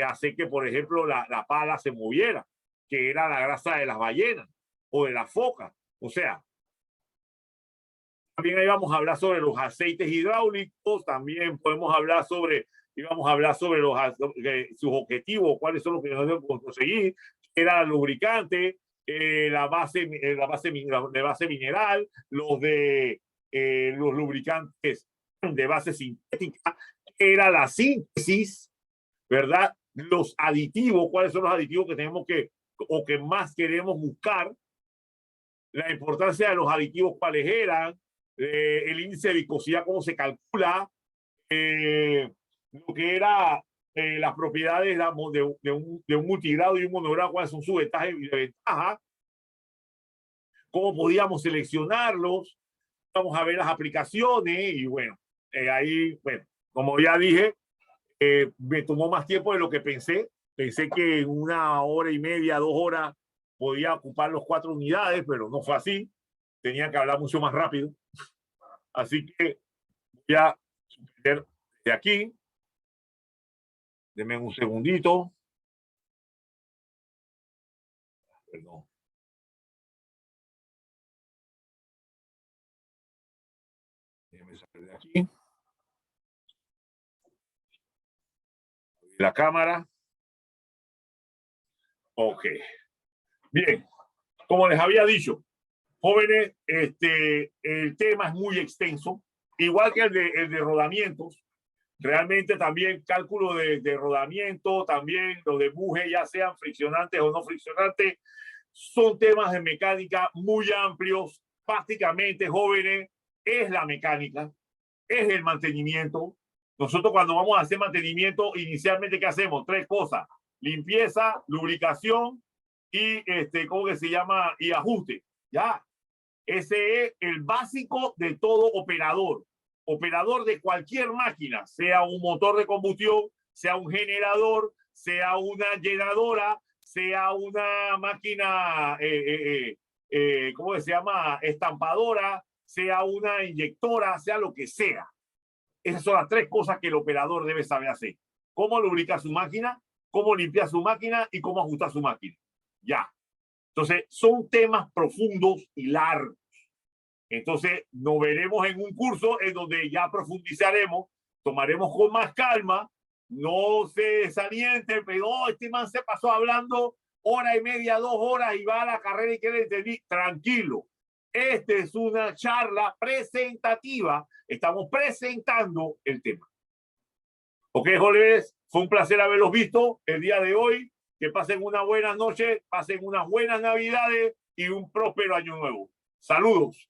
hacer que, por ejemplo, la pala se moviera, que era la grasa de las ballenas o de las focas. O sea, también ahí vamos a hablar sobre los aceites hidráulicos, también podemos hablar sobre, sus objetivos, cuáles son los que debemos conseguir, era el lubricante, la base mineral, los lubricantes de base sintética, era la síntesis, ¿verdad? Los aditivos, cuáles son los aditivos que tenemos que más queremos buscar, la importancia de los aditivos, cuáles eran, el índice de viscosidad, cómo se calcula, lo que era las propiedades de un multigrado y un monogrado, cuáles son sus ventajas y desventajas, cómo podíamos seleccionarlos, vamos a ver las aplicaciones y bueno, ahí, bueno, como ya dije, me tomó más tiempo de lo que pensé. Pensé que en 1 hora y media, 2 horas, podía ocupar los 4 unidades, pero no fue así. Tenía que hablar mucho más rápido. Así que voy a suspender de aquí. Denme un segundito. Perdón. Déjeme salir de aquí. La cámara. Ok. Bien. Como les había dicho, jóvenes, el tema es muy extenso, igual que el de rodamientos. Realmente también cálculo de rodamiento, también los de buje, ya sean friccionantes o no friccionantes, son temas de mecánica muy amplios. Prácticamente, jóvenes, es la mecánica, es el mantenimiento. Nosotros cuando vamos a hacer mantenimiento, inicialmente, ¿qué hacemos? 3 cosas: limpieza, lubricación y, ¿cómo que se llama? Y ajuste. Ya, ese es el básico de todo operador. Operador de cualquier máquina, sea un motor de combustión, sea un generador, sea una llenadora, sea una máquina, ¿cómo se llama? Estampadora, sea una inyectora, sea lo que sea. Esas son las 3 cosas que el operador debe saber hacer: cómo lubricar su máquina, cómo limpiar su máquina y cómo ajustar su máquina. Ya. Entonces, son temas profundos y largos. Entonces, nos veremos en un curso en donde ya profundizaremos, tomaremos con más calma, no se desalienten, pero este man se pasó hablando 1 hora y media, 2 horas y va a la carrera y quiere entender. Tranquilo, esta es una charla presentativa, estamos presentando el tema. Ok, jóvenes, fue un placer haberlos visto el día de hoy. Que pasen una buena noche, pasen unas buenas navidades y un próspero año nuevo. Saludos.